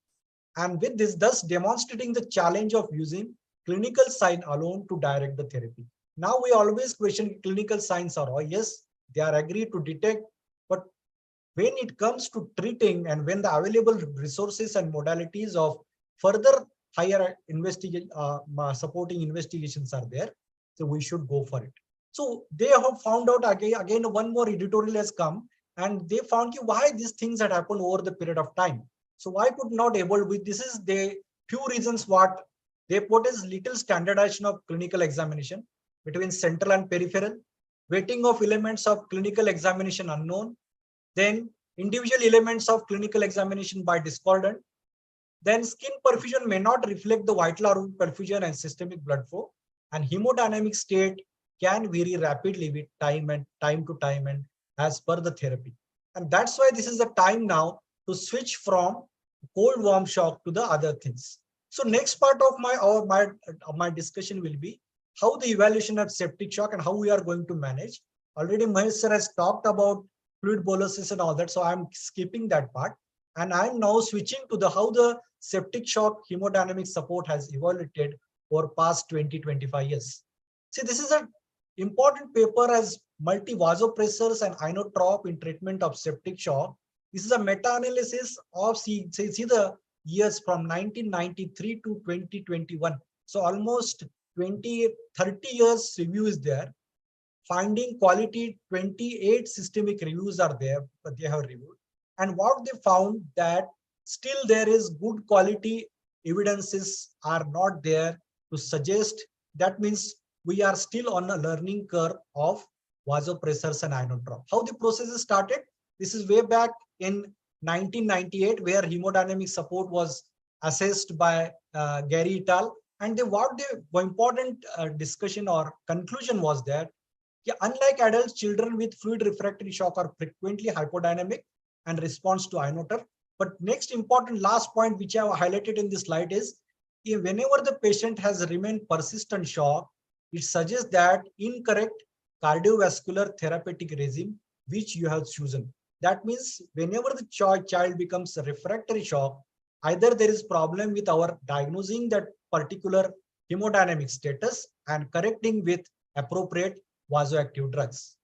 And with this, thus demonstrating the challenge of using clinical sign alone to direct the therapy. Now we always question clinical signs are, oh yes, they are agreed to detect, but when it comes to treating and when the available resources and modalities of further higher supporting investigations are there, so we should go for it. So they have found out again one more editorial has come, and they found why these things had happened over the period of time. So why could not able with this is the few reasons what they put is little standardization of clinical examination between central and peripheral, weighting of elements of clinical examination unknown, then individual elements of clinical examination by discordant, then skin perfusion may not reflect the vital organ perfusion and systemic blood flow, and hemodynamic state can vary rapidly with time to time and as per the therapy. And that's why this is the time now to switch from cold warm shock to the other things. So next part of my discussion will be how the evaluation of septic shock and how we are going to manage. Already Mahesh sir has talked about fluid boluses and all that, so I'm skipping that part. And I'm now switching to how the septic shock hemodynamic support has evaluated over past 20-25 years. See, this is an important paper as multi-vasopressors and inotrope in treatment of septic shock. This is a meta-analysis of see the years from 1993 to 2021. So almost 20-30 years review is there. Finding quality 28 systemic reviews are there, but they have reviewed. And what they found that still there is good quality evidences are not there to suggest. That means we are still on a learning curve of vasopressors and inotrope. How the process is started? This is way back in 1998, where hemodynamic support was assessed by Gary et al. And the important discussion or conclusion was that unlike adults, children with fluid refractory shock are frequently hypodynamic and responds to inotrope. But next important last point which I have highlighted in this slide is whenever the patient has remained persistent shock, it suggests that incorrect cardiovascular therapeutic regime which you have chosen. That means whenever the child becomes a refractory shock, either there is problem with our diagnosing that particular hemodynamic status and correcting with appropriate vasoactive drugs.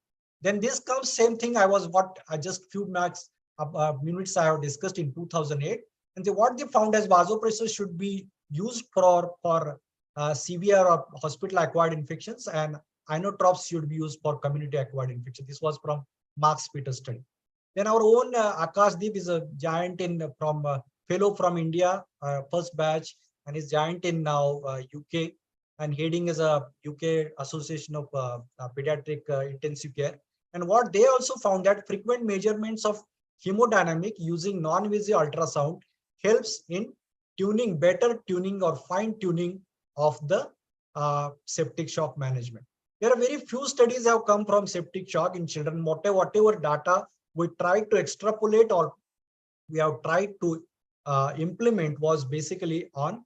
Then this comes same thing I just few minutes I have discussed in 2008. And what they found as vasopressors should be used for severe or hospital acquired infections, and inotropes should be used for community acquired infection. This was from Mark's Peter study. Then our own Akashdeep is a giant fellow from India, first batch, and is giant in now UK, and heading as a UK Association of Pediatric Intensive Care. And what they also found that frequent measurements of hemodynamic using non-invasive ultrasound helps in better tuning or fine tuning of the septic shock management. There are very few studies have come from septic shock in children. Whatever data we tried to extrapolate or we have tried to implement was basically on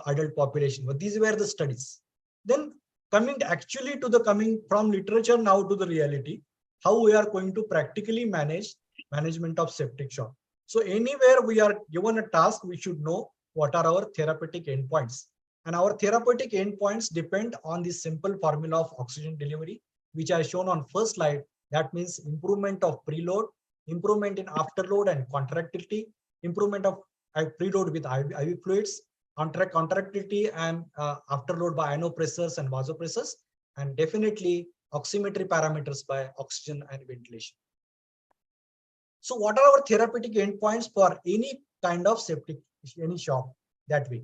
adult population. But these were the studies. Then coming from literature now to the reality, how we are going to practically management of septic shock. So anywhere we are given a task, we should know what are our therapeutic endpoints. And our therapeutic endpoints depend on the simple formula of oxygen delivery, which I shown on first slide. That means improvement of preload, improvement in afterload and contractility, improvement of preload with IV fluids, contractility and afterload by inopressors and vasopressors, and definitely oximetry parameters by oxygen and ventilation. So what are our therapeutic endpoints for any kind of septic, any shock that way?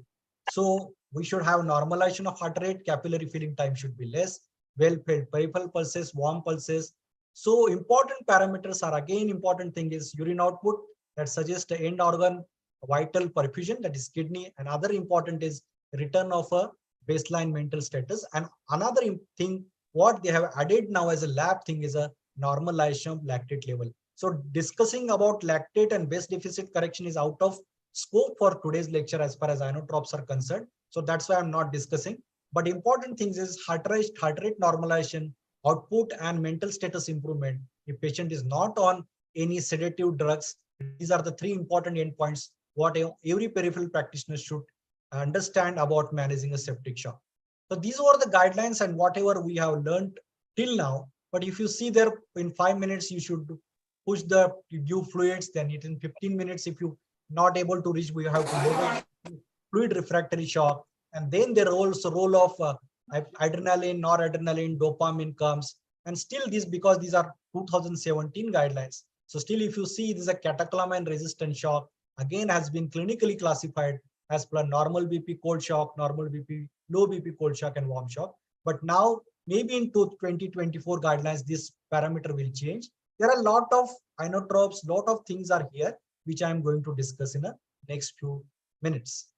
So we should have normalization of heart rate, capillary filling time should be less, well-fed peripheral pulses, warm pulses. So important parameters are again important thing is urine output that suggests the end organ vital perfusion, that is kidney. Another important is return of a baseline mental status. And another thing what they have added now as a lab thing is a normalization of lactate level. So discussing about lactate and base deficit correction is out of scope for today's lecture as far as inotropes are concerned. So that's why I'm not discussing. But important things is heart rate normalization, output and mental status improvement. If patient is not on any sedative drugs, these are the three important endpoints what every peripheral practitioner should understand about managing a septic shock. So these were the guidelines and whatever we have learned till now. But if you see there in 5 minutes, you should push the give fluids, then it in 15 minutes, if you not able to reach, we have to level fluid refractory shock. And then the role of adrenaline, noradrenaline, dopamine comes. And still this, because these are 2017 guidelines. So still if you see this is a catecholamine resistant shock, again has been clinically classified as per normal BP cold shock, normal BP, low BP cold shock and warm shock. But now maybe in 2024 guidelines, this parameter will change. There are a lot of inotropes, lot of things are here, which I am going to discuss in the next few minutes.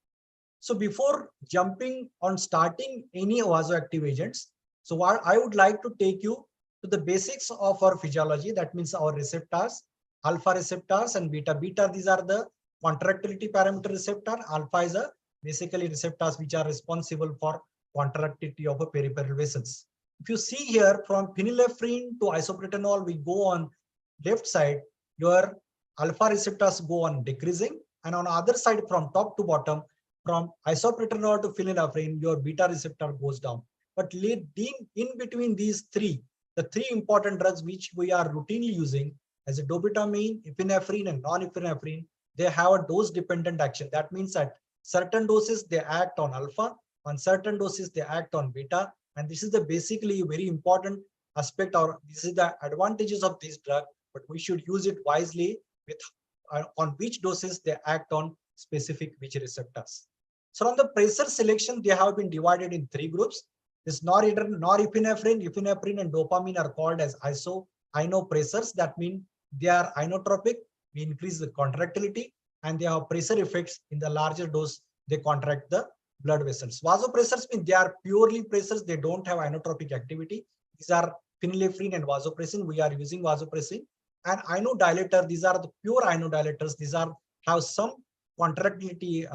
So before jumping on starting any vasoactive agents, so what I would like to take you to the basics of our physiology. That means our receptors, alpha receptors and beta. Beta, these are the contractility parameter receptor. Alpha is a basically receptors which are responsible for contractility of a peripheral vessels. If you see here from phenylephrine to isoproterenol, we go on left side, your alpha receptors go on decreasing, and on other side from top to bottom, from isoproterenol to phenylephrine, your beta receptor goes down. But in between these three, the three important drugs which we are routinely using as a dobutamine, epinephrine and non-epinephrine, they have a dose dependent action. That means at certain doses, they act on alpha, on certain doses, they act on beta. And this is the basically very important aspect, or this is the advantages of this drug, but we should use it wisely with on which doses they act on specific which receptors. So on the pressure selection, they have been divided in three groups. This norepinephrine, epinephrine and dopamine are called as inopressors. That means they are inotropic, we increase the contractility, and they have pressure effects. In the larger dose, they contract the blood vessels. Vasopressors mean they are purely pressors, they don't have inotropic activity. These are phenylephrine and vasopressin. We are using vasopressin. And inodilator, these are the pure inodilators. These are have some contractility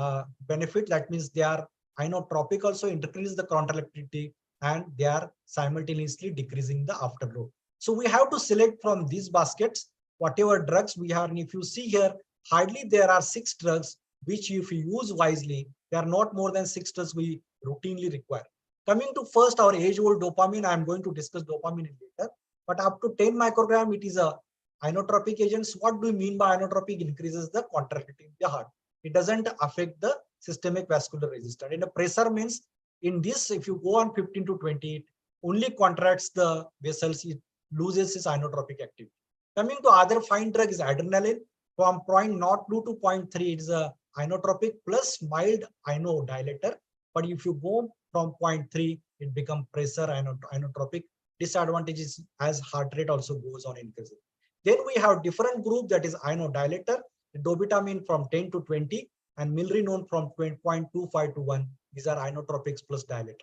benefit. That means they are inotropic, also increase the contractility, and they are simultaneously decreasing the afterglow. So we have to select from these baskets whatever drugs we have. And if you see here, hardly there are 6 drugs which if you use wisely, there are not more than 6 drugs we routinely require. Coming to first our age-old dopamine, I am going to discuss dopamine later. But up to 10 microgram, it is a inotropic agents. What do we mean by inotropic? Increases the contractility in the heart. It doesn't affect the systemic vascular resistance. And the pressure means in this, if you go on 15 to 20, it only contracts the vessels, it loses its inotropic activity. Coming to other fine drug is adrenaline. From 0.02 to 0.3, it is a inotropic plus mild inodilator. But if you go from 0.3, it becomes pressure inotropic. Disadvantages as heart rate also goes on increasing. Then we have different group, that is inodilator, dobutamine from 10 to 20, and milrinone from 0.25 to 1. These are inotropics plus dilator.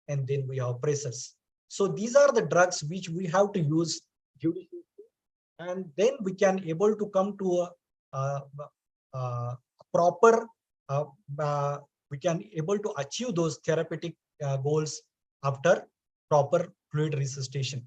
And then we have pressors. So these are the drugs which we have to use judiciously, and then we can able to come to a proper, we can able to achieve those therapeutic goals after proper fluid resuscitation.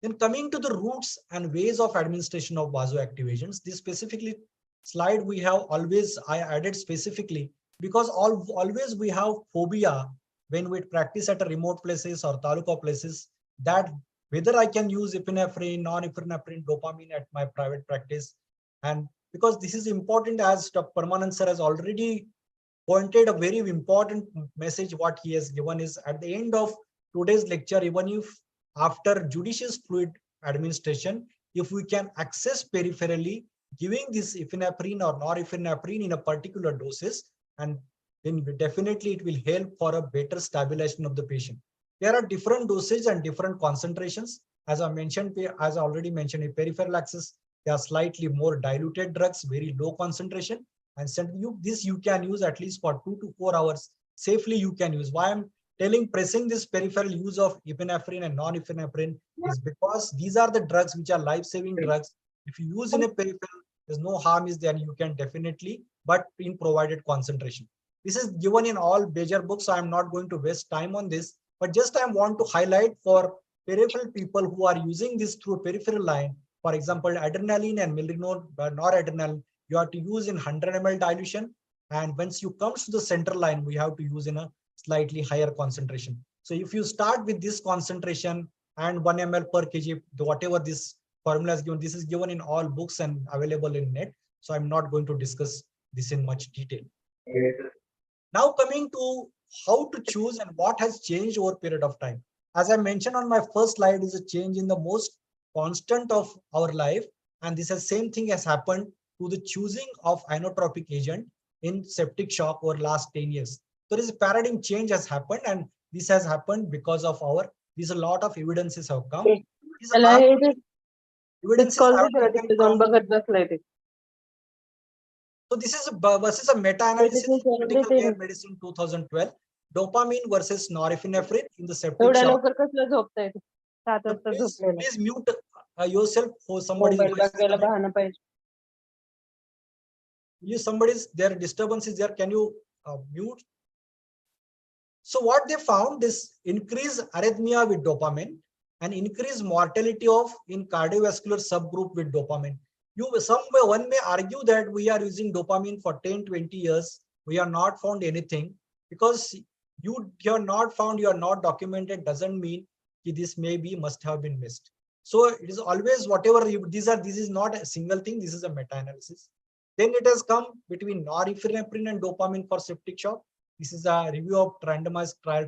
Then coming to the routes and ways of administration of vasoactive agents, this specifically slide we have always, I added specifically because always we have phobia when we practice at a remote places or taluka places, that whether I can use epinephrine, non-epinephrine, dopamine at my private practice. And because this is important, as Dr. Parmanand sir has already pointed a very important message, what he has given is at the end of today's lecture, even if after judicious fluid administration, if we can access peripherally, giving this epinephrine or norepinephrine in a particular doses, and then definitely it will help for a better stabilization of the patient. There are different dosage and different concentrations. As I mentioned, as I already mentioned, in peripheral access, they are slightly more diluted drugs, very low concentration. And this you can use at least for 2 to 4 hours. Safely you can use. Why I'm pressing this peripheral use of epinephrine and non-epinephrine is because these are the drugs which are life-saving drugs. If you use in a peripheral, there's no harm is there. You can definitely, but in provided concentration. This is given in all major books, so I'm not going to waste time on this. But just I want to highlight for peripheral people who are using this through a peripheral line. For example, adrenaline and noradrenaline, you have to use in 100 ml dilution. And once you come to the central line, we have to use in a slightly higher concentration. So if you start with this concentration and 1 ml per kg, whatever this formula is given, this is given in all books and available in net. So I'm not going to discuss this in much detail. Now coming to how to choose and what has changed over a period of time. As I mentioned on my first slide, is a change in the most constant of our life. And this is same thing has happened to the choosing of inotropic agent in septic shock over last 10 years. There is a paradigm change has happened, and this has happened because of there's a lot of evidences have come. Evidences have taken from, so this is versus a meta-analysis in Critical Care Medicine 2012, dopamine versus norepinephrine in the septic shock. So please mute yourself for somebody's voice. Somebody's there disturbance is there. Can you mute? So what they found is increased arrhythmia with dopamine and increased mortality in cardiovascular subgroup with dopamine. One may argue that we are using dopamine for 10, 20 years. We are not found anything because you are not found, you are not documented doesn't mean this must have been missed. So it is always whatever this is not a single thing. This is a meta-analysis. Then it has come between norepinephrine and dopamine for septic shock. This is a review of randomized trial.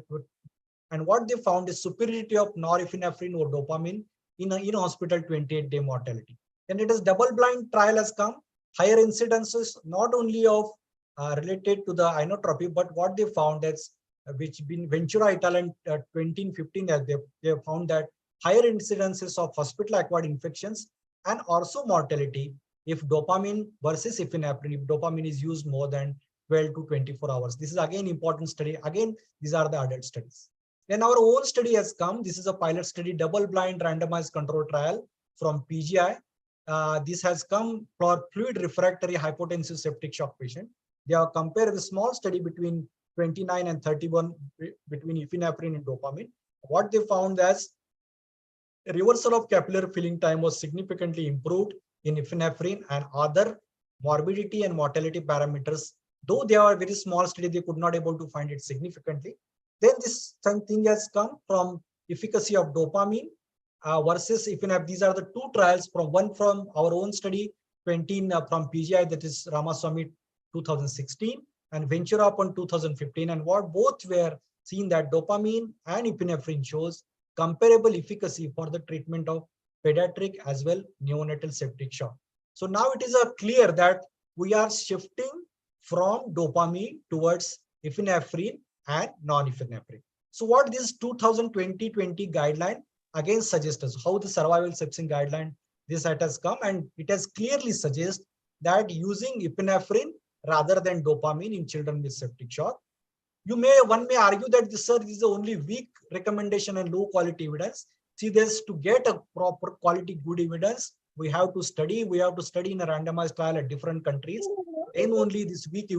And what they found is superiority of norepinephrine or dopamine in hospital 28-day mortality. Then it is double-blind trial has come, higher incidences not only of related to the inotropy, but what they found is which been Ventura et al. In 2015, they found that higher incidences of hospital-acquired infections and also mortality if dopamine versus epinephrine, if dopamine is used more than 12 to 24 hours. This is again important study. Again, these are the adult studies. Then our own study has come. This is a pilot study, double-blind randomized control trial from PGI. This has come for fluid refractory hypotensive septic shock patient. They have compared a small study between 29 and 31 between epinephrine and dopamine. What they found as reversal of capillary filling time was significantly improved in epinephrine, and other morbidity and mortality parameters, though they are very small study, they could not able to find it significantly. Then this thing has come from efficacy of dopamine versus epinephrine. These are the two trials, one from our own study, 20 from PGI, that is Ramaswamy 2016, and Ventura upon 2015. And what both were seen that dopamine and epinephrine shows comparable efficacy for the treatment of pediatric as well neonatal septic shock. So now it is clear that we are shifting from dopamine towards epinephrine and non-epinephrine. So what this 2020 guideline again suggests us how the survival sepsis guideline this has come, and it has clearly suggests that using epinephrine rather than dopamine in children with septic shock. One may argue that this is the only weak recommendation and low quality evidence. See, there's to get a proper quality good evidence, we have to study in a randomized trial at different countries. Then only this weak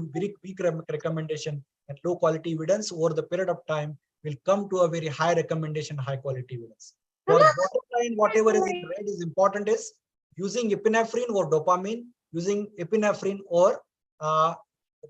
recommendation and low quality evidence over the period of time will come to a very high recommendation, high quality evidence. For bottom line, whatever is in red is important is using epinephrine or dopamine, using epinephrine or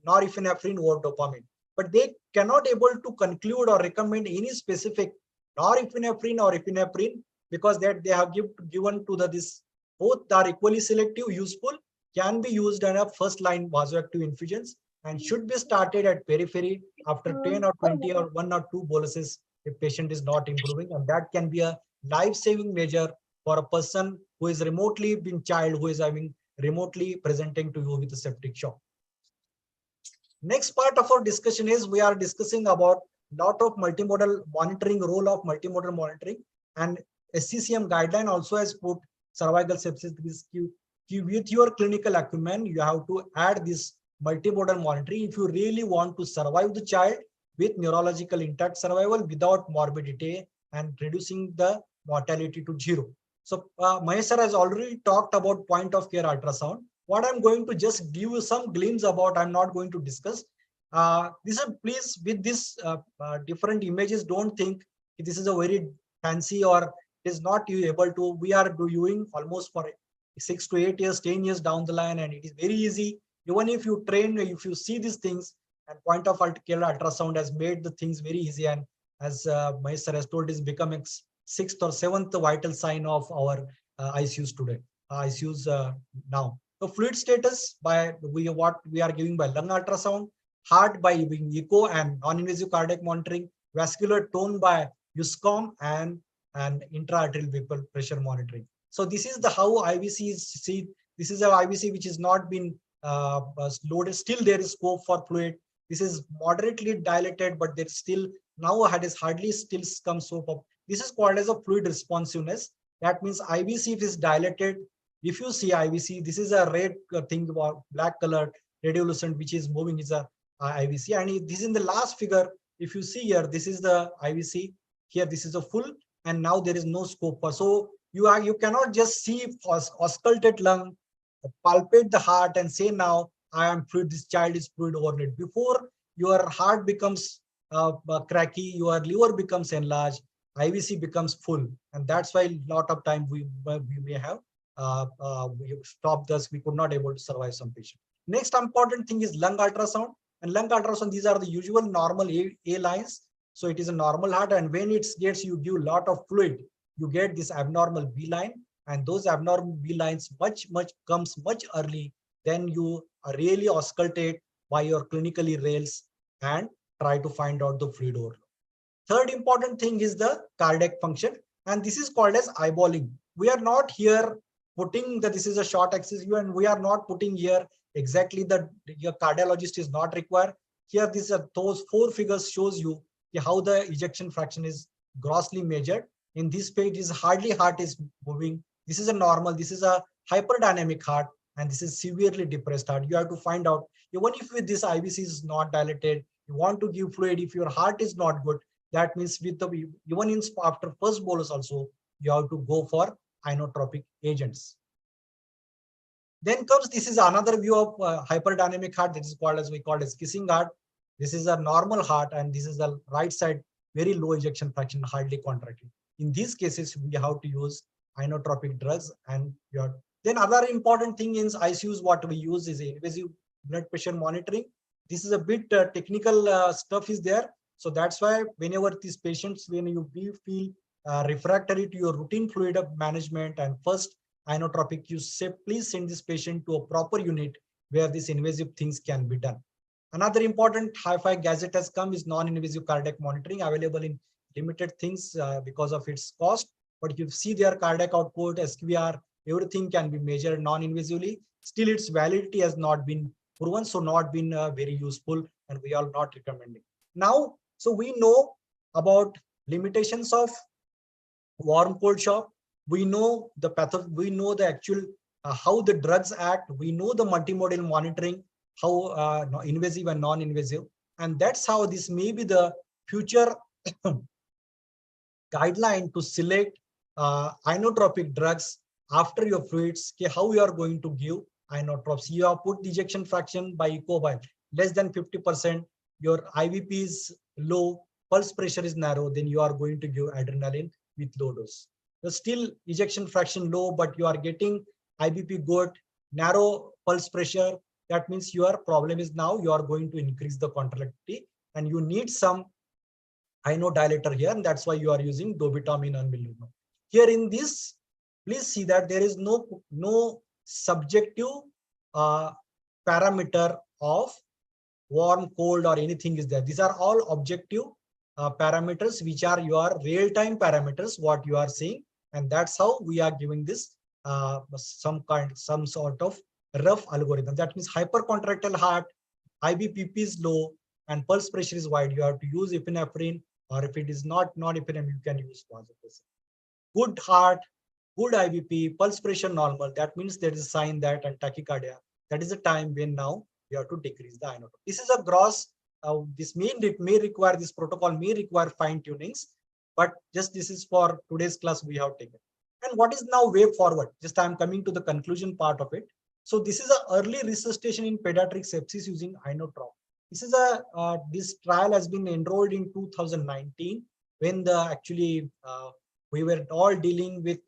norepinephrine or dopamine. But they cannot able to conclude or recommend any specific norepinephrine or epinephrine because that they have given to this both are equally selective, useful, can be used in a first line vasoactive infusions and should be started at periphery after 10 or 20 or 1 or 2 boluses if patient is not improving, and that can be a life-saving measure for a person who is remotely been child who is having remotely presenting to you with a septic shock. Next part of our discussion is we are discussing about lot of multimodal monitoring, role of multimodal monitoring, and SCCM guideline also has put cervical sepsis risk. With your clinical acumen, you have to add this multimodal monitoring if you really want to survive the child with neurological intact survival without morbidity and reducing the mortality to zero. So Mahesh sir has already talked about point of care ultrasound. What I'm going to just give you some glimpse about, I'm not going to discuss. This is, please, with this different images, don't think this is a very fancy or is not you able to. We are doing almost for 6 to 8 years, 10 years down the line, and it is very easy. Even if you train, if you see these things, and point of care ultrasound has made the things very easy. And as Mahesh sir has told, is becoming 6th or 7th vital sign of our ICUs today, ICUs now. So fluid status by what we are giving by lung ultrasound, heart by giving echo and non-invasive cardiac monitoring, vascular tone by USCOM, and intra-arterial pressure monitoring. So this is the how IVC is seen. This is a IVC which is not been loaded. Still there is scope for fluid. This is moderately dilated, but there's still now is hardly still some soap up. This is called as a fluid responsiveness. That means IVC if is dilated. If you see IVC, this is a red thing about black color radiolucent which is moving is a IVC. And this is in the last figure. If you see here, this is the IVC. Here this is a full, and now there is no scope for. So you cannot just see auscultate lung, palpate the heart, and say now I am fluid. This child is fluid overloaded. Before your heart becomes cracky, your liver becomes enlarged, IVC becomes full, and that's why a lot of time we may have we stopped us. We could not able to survive some patient. Next important thing is lung ultrasound. And lung ultrasound, these are the usual normal A lines. So it is a normal heart, and when it gets, you give lot of fluid, you get this abnormal B line, and those abnormal B lines comes much early. Then you really auscultate by your clinically rails and try to find out the fluid overload. Third important thing is the cardiac function, and this is called as eyeballing. We are not here putting that this is a short axis view, and we are not putting here exactly that your cardiologist is not required. Here, those 4 figures shows you how the ejection fraction is grossly measured. In this page, is hardly heart is moving. This is a normal. This is a hyperdynamic heart, and this is severely depressed heart. You have to find out, even if with this IVC is not dilated, you want to give fluid. If your heart is not good, that means with the even in after first bolus also, you have to go for inotropic agents. Then comes, this is another view of hyperdynamic heart. This is called as, we call as kissing heart. This is a normal heart, and this is the right side, very low ejection fraction, hardly contracted. In these cases, we have to use inotropic drugs. And then other important thing in ICUs, what we use is invasive blood pressure monitoring. This is a bit technical stuff is there. So that's why whenever these patients, when you feel refractory to your routine fluid management and first inotropic, you say, please send this patient to a proper unit where these invasive things can be done. Another important hi-fi gadget has come is non-invasive cardiac monitoring, available in limited things because of its cost. But if you see their cardiac output, SQVR, everything can be measured non-invasively. Still, its validity has not been proven, so not been very useful, and we are not recommending. Now, so we know about limitations of warm cold shock. We know the we know the actual how the drugs act. We know the multimodal monitoring, how invasive and non-invasive, and that's how this may be the future guideline to select inotropic drugs after your fluids. How you are going to give inotropes? You have put ejection fraction by echo by less than 50%. Your IVP is low, pulse pressure is narrow. Then you are going to give adrenaline with low dose. The still ejection fraction low, but you are getting IBP good, narrow pulse pressure. That means your problem is now you are going to increase the contractility, and you need some inodilator here, and that's why you are using dobutamine and milrinone. Here in this, please see that there is no subjective parameter of warm, cold, or anything is there. These are all objective parameters, which are your real-time parameters, what you are seeing. And that's how we are giving this some sort of rough algorithm. That means hypercontractile heart, IBPP is low, and pulse pressure is wide. You have to use epinephrine, or if it is not non-epinephrine, you can use vasopressin. Good heart, good IBP, pulse pressure normal. That means there is a sign that, and tachycardia. That is the time when now you have to decrease the inotrope. This is a gross. This may require, this protocol may require fine tunings, but just this is for today's class we have taken. And what is now way forward? Just I'm coming to the conclusion part of it. So this is an early resuscitation in pediatric sepsis using inotrope. This is this trial has been enrolled in 2019 when the actually we were all dealing with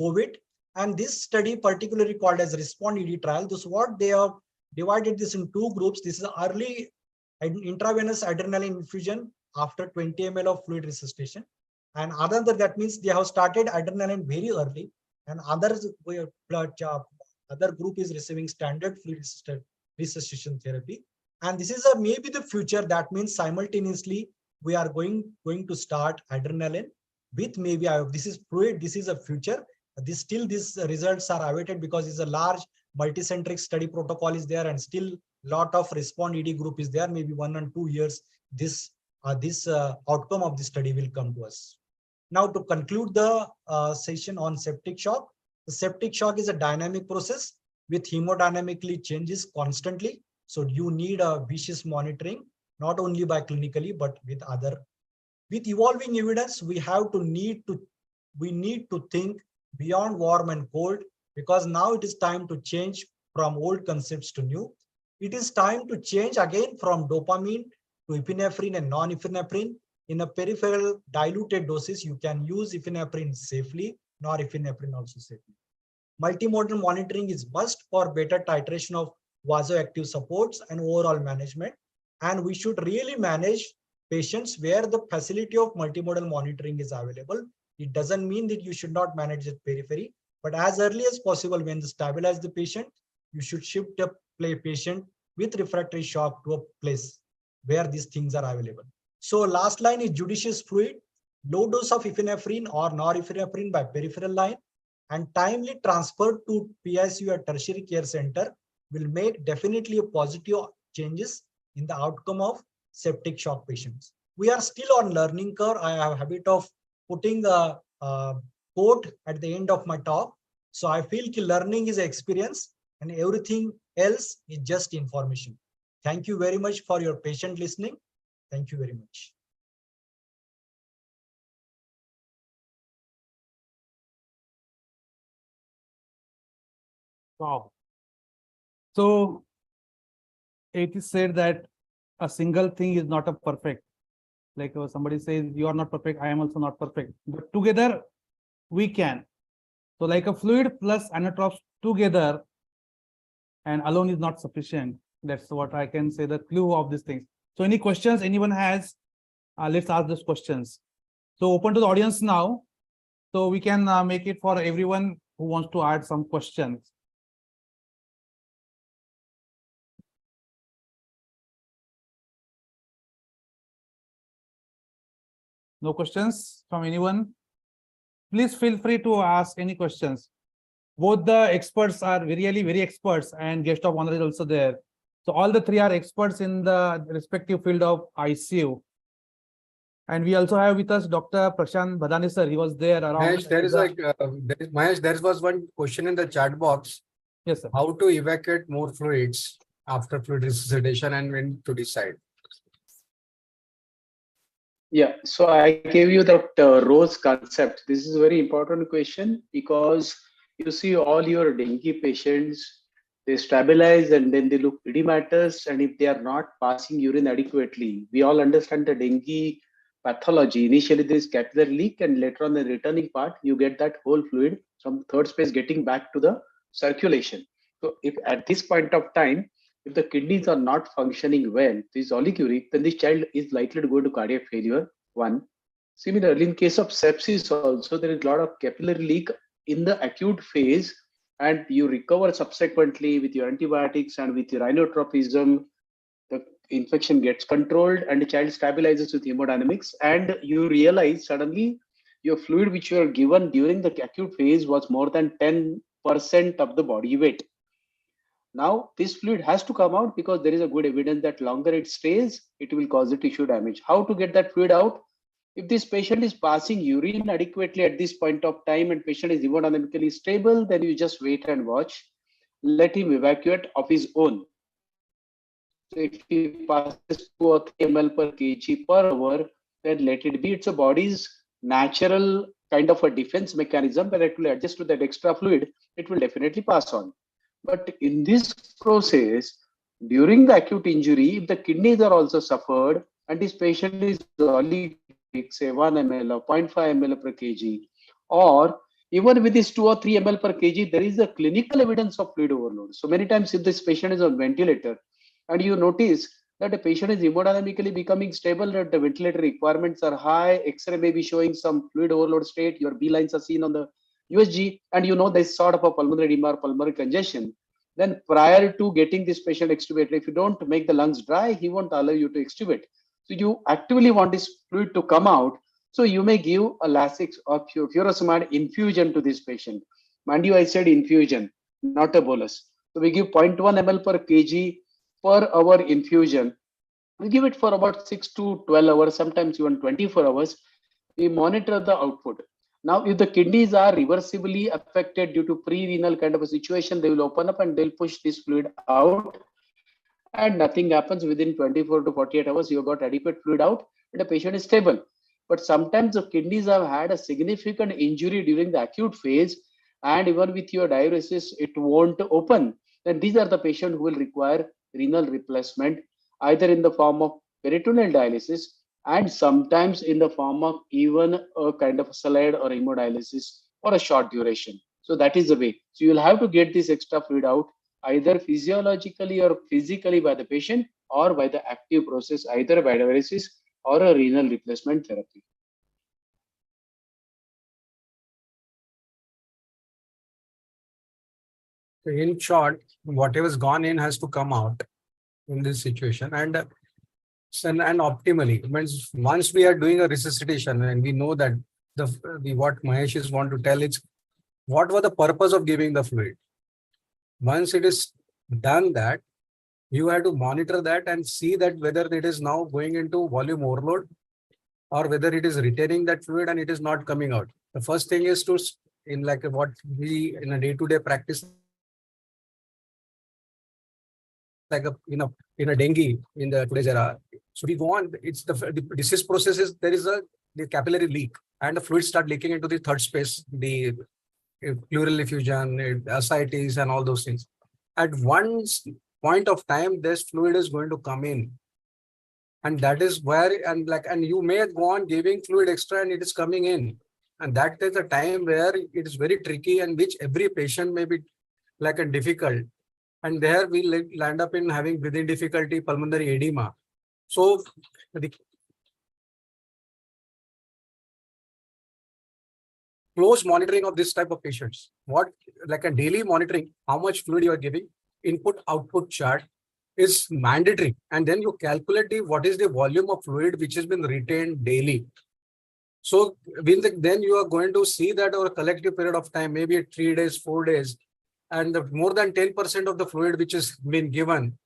COVID, and this study particularly called as Respond ED trial. This is what they have divided this in two groups. This is early intravenous adrenaline infusion after 20 ml of fluid resuscitation, and other than that means they have started adrenaline very early, and other group is receiving standard fluid resuscitation therapy. And this is maybe the future. That means simultaneously we are going to start adrenaline with maybe this is fluid. This is a future. These results are awaited because it's a large multicentric study protocol is there, and still lot of Respond ED group is there. Maybe 1 and 2 years this outcome of the study will come to us. Now to conclude the session on septic shock. The septic shock is a dynamic process with hemodynamically changes constantly. So you need a vicious monitoring, not only by clinically, but with evolving evidence, we need to think beyond warm and cold, because now it is time to change from old concepts to new. It is time to change again from dopamine to epinephrine and non-epinephrine. In a peripheral diluted doses, you can use epinephrine safely, norepinephrine also safely. Multimodal monitoring is must for better titration of vasoactive supports and overall management. And we should really manage patients where the facility of multimodal monitoring is available. It doesn't mean that you should not manage the periphery, but as early as possible, when you stabilize the patient, you should shift the patient with refractory shock to a place where these things are available. So last line is judicious fluid, low dose of epinephrine or norepinephrine by peripheral line, and timely transfer to PICU or tertiary care center will make definitely a positive changes in the outcome of septic shock patients. We are still on learning curve. I have a habit of putting a quote at the end of my talk. So I feel that learning is experience and everything else is just information. Thank you very much for your patient listening. Thank you very much. Wow. So it is said that a single thing is not a perfect. Like somebody says, you are not perfect, I am also not perfect. But together we can. So like a fluid plus inotropes together and alone is not sufficient. That's what I can say, the clue of these things. So any questions anyone has, let's ask those questions. So open to the audience now. So we can make it for everyone who wants to add some questions. No questions from anyone? Please feel free to ask any questions. Both the experts are really very experts, and guest of honor is also there. So all the three are experts in the respective field of ICU. And we also have with us Dr. Prashant Badani sir. He was there around. Mahesh, there was one question in the chat box. Yes, sir. How to evacuate more fluids after fluid resuscitation and when to decide? Yeah, so I gave you that rose concept. This is a very important question because you see all your dengue patients, they stabilize and then they look edematous, and if they are not passing urine adequately, we all understand the dengue pathology. Initially there is capillary leak, and later on the returning part, you get that whole fluid from third space getting back to the circulation. So if at this point of time, if the kidneys are not functioning well, this oliguric, then this child is likely to go to cardiac failure. One. Similarly, in case of sepsis also, there is a lot of capillary leak in the acute phase, and you recover subsequently with your antibiotics and with your inotropism. The infection gets controlled and the child stabilizes with hemodynamics, and you realize suddenly your fluid which you are given during the acute phase was more than 10% of the body weight. Now, this fluid has to come out because there is a good evidence that longer it stays, it will cause the tissue damage. How to get that fluid out? If this patient is passing urine adequately at this point of time and patient is hemodynamically stable, then you just wait and watch. Let him evacuate of his own. So if he passes 2 or 3 ml per kg per hour, then let it be. It's a body's natural kind of a defense mechanism where it will adjust to that extra fluid. It will definitely pass on. But in this process, during the acute injury, if the kidneys are also suffered and this patient is only say 1 ml or 0.5 ml per kg, or even with this 2 or 3 ml per kg, there is a clinical evidence of fluid overload. So many times if this patient is on ventilator and you notice that the patient is hemodynamically becoming stable, that the ventilator requirements are high, X-ray may be showing some fluid overload state, your B lines are seen on the USG, and you know there's sort of a pulmonary edema or pulmonary congestion, then prior to getting this patient extubated, if you don't make the lungs dry, he won't allow you to extubate. So you actively want this fluid to come out. So you may give a Lasix or furosemide infusion to this patient. Mind you, I said infusion, not a bolus. So we give 0.1 ml per kg per hour infusion. We give it for about 6 to 12 hours, sometimes even 24 hours. We monitor the output. Now, if the kidneys are reversibly affected due to pre-renal kind of a situation, they will open up and they'll push this fluid out, and nothing happens. Within 24 to 48 hours, you got adequate fluid out and the patient is stable. But sometimes the kidneys have had a significant injury during the acute phase, and even with your diuresis, it won't open. Then these are the patients who will require renal replacement, either in the form of peritoneal dialysis and sometimes in the form of even a kind of salad or hemodialysis for a short duration. So that is the way. So you'll have to get this extra fluid out either physiologically or physically by the patient or by the active process, either by diuresis or a renal replacement therapy. So in short, whatever's gone in has to come out in this situation, and optimally means once we are doing a resuscitation and we know that the what Mahesh is want to tell is what was the purpose of giving the fluid. Once it is done that, you have to monitor that and see that whether it is now going into volume overload or whether it is retaining that fluid and it is not coming out. The first thing is to, in like what we in a day-to-day practice, like in a dengue in the today's era. So we go on, it's the disease process is there is the capillary leak and the fluids start leaking into the third space, the pleural effusion, ascites and all those things. At one point of time, this fluid is going to come in. And that is where, and you may go on giving fluid extra and it is coming in. And that is a time where it is very tricky and which every patient may be like a difficult. And there we land up in having breathing difficulty, pulmonary edema. So the close monitoring of this type of patients, what like a daily monitoring, how much fluid you are giving, input output chart is mandatory. And then you calculate what is the volume of fluid which has been retained daily. So then you are going to see that over a collective period of time, maybe 3 days, 4 days, and more than 10% of the fluid which has been given,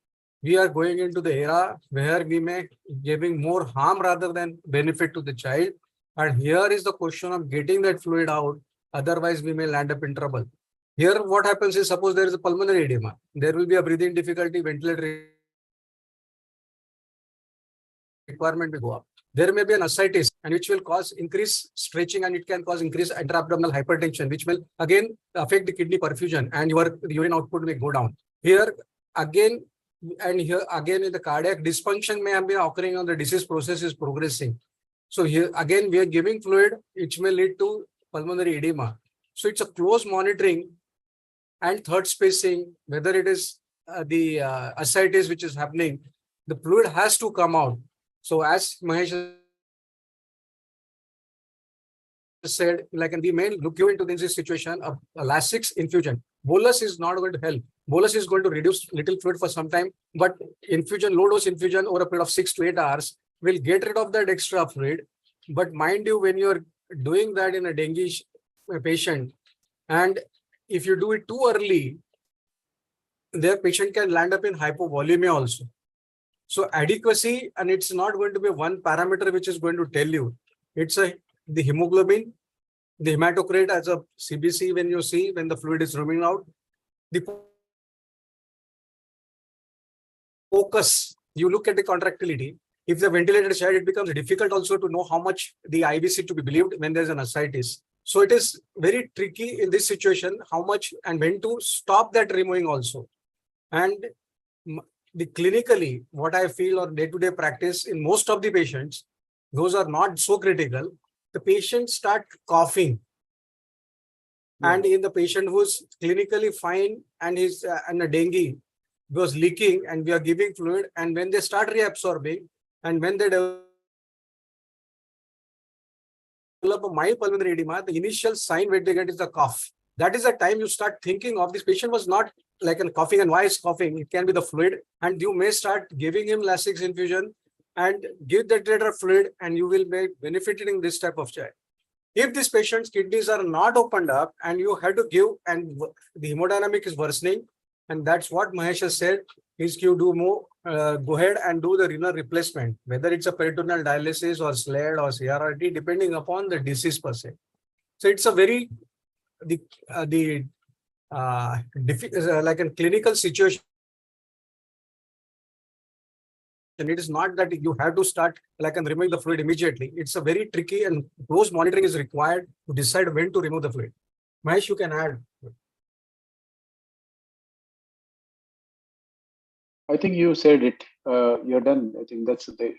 we are going into the era where we may giving more harm rather than benefit to the child. And here is the question of getting that fluid out. Otherwise, we may land up in trouble. Here, what happens is, suppose there is a pulmonary edema, there will be a breathing difficulty, ventilator requirement will go up. There may be an ascites, and which will cause increased stretching, and it can cause increased intra-abdominal hypertension, which will again affect the kidney perfusion, and your urine output may go down. Here again, and here again, the cardiac dysfunction may have been occurring on the disease process is progressing. So here again, we are giving fluid, which may lead to pulmonary edema. So it's a close monitoring and third spacing, whether it is the ascites which is happening, the fluid has to come out. So as Mahesh said, like, and we may look you into this situation of a Lasix infusion. Bolus is not going to help. bolus is going to reduce little fluid for some time, but infusion, low dose infusion over a period of 6 to 8 hours will get rid of that extra fluid. But mind you, when you're doing that in a dengue patient, and if you do it too early, their patient can land up in hypovolemia also. So adequacy, and it's not going to be one parameter which is going to tell you. It's the hemoglobin, the hematocrit as a CBC when you see when the fluid is roaming out. The focus, you look at the contractility. If the ventilated child, it becomes difficult also to know how much the IVC to be believed when there's an ascites. So it is very tricky in this situation, how much and when to stop that removing also. And the clinically, what I feel or day-to-day practice in most of the patients, those are not so critical. The patients start coughing. And in the patient who's clinically fine and is and a dengue was leaking and we are giving fluid, and when they start reabsorbing and when they develop a mild pulmonary edema, the initial sign when they get is the cough. That is the time you start thinking of this patient was not like a coughing, and why is coughing? It can be the fluid, and you may start giving him Lasix infusion and give that letter fluid, and you will be benefiting this type of child. If this patient's kidneys are not opened up and you have to give, and the hemodynamic is worsening, and that's what Mahesh has said, is you do more, go ahead and do the renal replacement, whether it's a peritoneal dialysis or SLED or CRRT, depending upon the disease per se. So it's a very, like a clinical situation. And it is not that you have to start like and remove the fluid immediately. It's a very tricky and close monitoring is required to decide when to remove the fluid. Mahesh, you can add. I think you said it. You're done. I think that's the.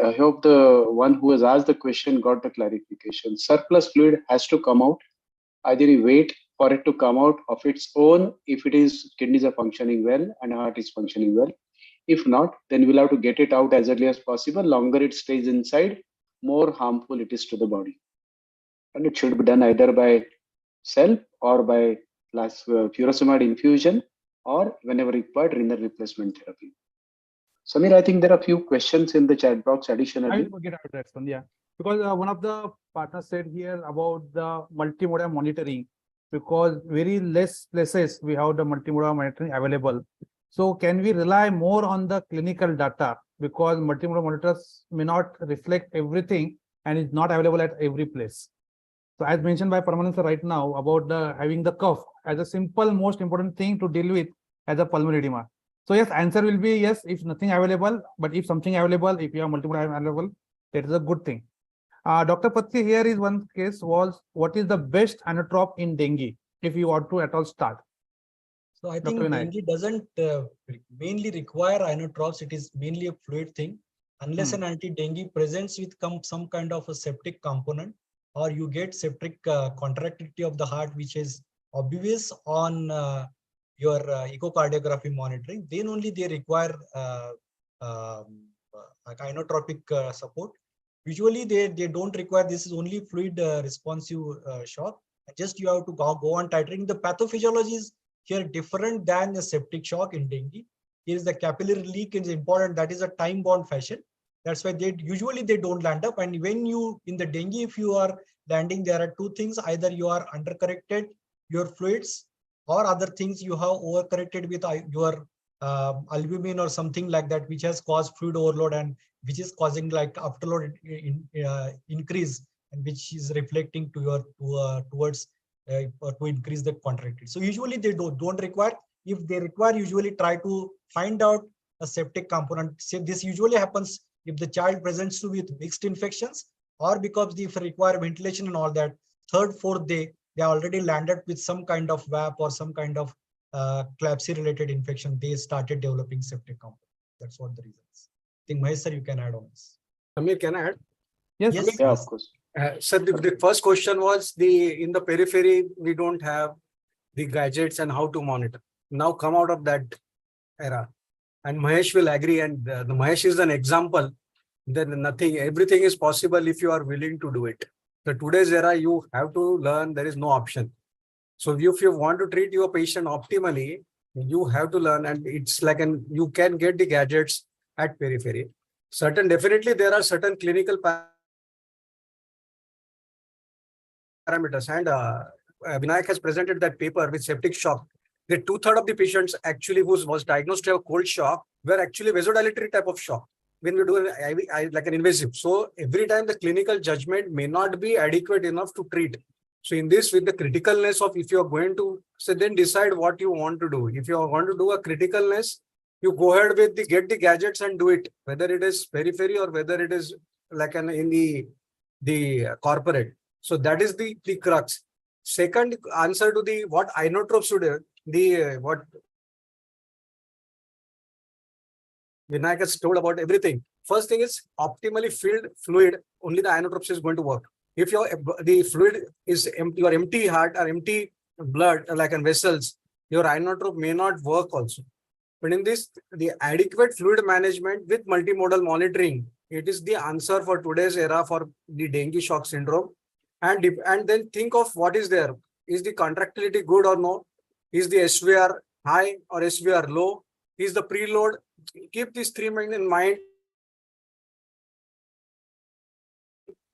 I hope the one who has asked the question got the clarification. Surplus fluid has to come out. Either you wait for it to come out of its own if it is kidneys are functioning well and heart is functioning well. If not, then we'll have to get it out as early as possible. Longer it stays inside, more harmful it is to the body. And it should be done either by self or by furosemide infusion, or whenever required, renal replacement therapy. Samir, I think there are a few questions in the chat box additionally. I will get out that one, yeah. Because one of the partners said here about the multimodal monitoring, because very less places we have the multimodal monitoring available. So can we rely more on the clinical data, because multimodal monitors may not reflect everything and is not available at every place. So as mentioned by Paramanand sir right now about the having the cough as a simple most important thing to deal with as a pulmonary edema. So yes, answer will be yes if nothing available, but if something available, if you have multiple available, that is a good thing. Dr. Patki, here is one case was what is the best inotrope in dengue if you want to at all start? So I think dengue doesn't mainly require inotropes. It is mainly a fluid thing. Unless an anti-dengue presents with some kind of a septic component, or you get septic contractility of the heart, which is obvious on your echocardiography monitoring, then only they require inotropic support. Usually they don't require. This is only fluid responsive shock. Just you have to go on titrating. The pathophysiology is here different than the septic shock in dengue. Here is the capillary leak is important. That is a time-bound fashion. That's why they usually don't land up. And when you in the dengue, if you are landing, there are two things: either you are undercorrected your fluids, or other things you have overcorrected with your albumin or something like that, which has caused fluid overload and which is causing like afterload increase, and which is reflecting to your towards to increase the contractility. So usually they don't require. If they require, usually try to find out a septic component. So this usually happens if the child presents with mixed infections, or because if require ventilation and all that, third, fourth day, they already landed with some kind of VAP or some kind of CLABSI related infection. They started developing septic component. That's what the reason is. I think Mahesh sir, you can add on this. Samir, can I add? Yes. Yeah, of course. Sir, the first question was in the periphery, we don't have the gadgets and how to monitor. Now come out of that era. And Mahesh will agree, and the Mahesh is an example. Then everything is possible if you are willing to do it. So today's era, you have to learn there is no option. So if you want to treat your patient optimally, You have to learn, and it's like you can get the gadgets at periphery. Definitely there are certain clinical parameters, and Vinayak has presented that paper with septic shock. The 2/3 of the patients actually who was diagnosed to have cold shock were actually vasodilatory type of shock when we do an IV, like an invasive. So every time the clinical judgment may not be adequate enough to treat. So in this, with the criticalness of, if you're going to, so then decide what you want to do. If you want to do a criticalness, you go ahead with get the gadgets and do it, whether it is periphery or whether it is like in the corporate. So that is the crux. Second answer to the what inotropes should what Vinayak has told about everything. First thing is optimally filled fluid, only the inotropes is going to work. If the fluid is empty, your empty heart or empty blood, like in vessels, your inotrope may not work also. But in this, the adequate fluid management with multimodal monitoring, it is the answer for today's era for the dengue shock syndrome. And then think of what is there. Is the contractility good or no? Is the SVR high or SVR low? Is the preload? Keep these three in mind.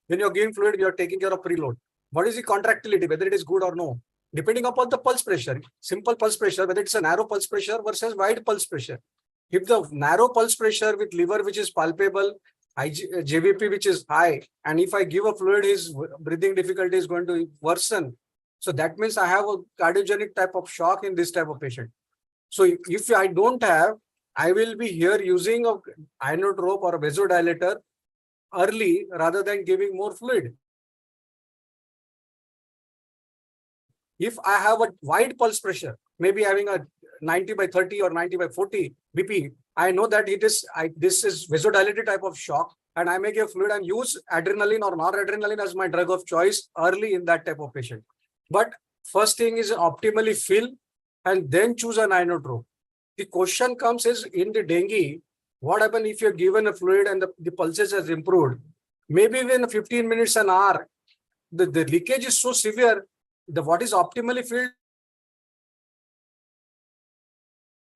When you're giving fluid, you're taking care of preload. What is the contractility, whether it is good or no? Depending upon the pulse pressure, simple pulse pressure, whether it's a narrow pulse pressure versus wide pulse pressure. If the narrow pulse pressure with liver, which is palpable, JVP, which is high, and if I give a fluid, his breathing difficulty is going to worsen. So that means I have a cardiogenic type of shock in this type of patient. So if I don't have, I will be here using a inotrope or a vasodilator early rather than giving more fluid. If I have a wide pulse pressure, maybe having a 90/30 or 90/40 BP, I know that this is vasodilated type of shock, and I may give fluid and use adrenaline or noradrenaline as my drug of choice early in that type of patient. But first thing is optimally fill and then choose an inotrope. The question comes is in the dengue, what happens if you're given a fluid and the pulses has improved? Maybe within 15 minutes, an hour, the leakage is so severe, what is optimally filled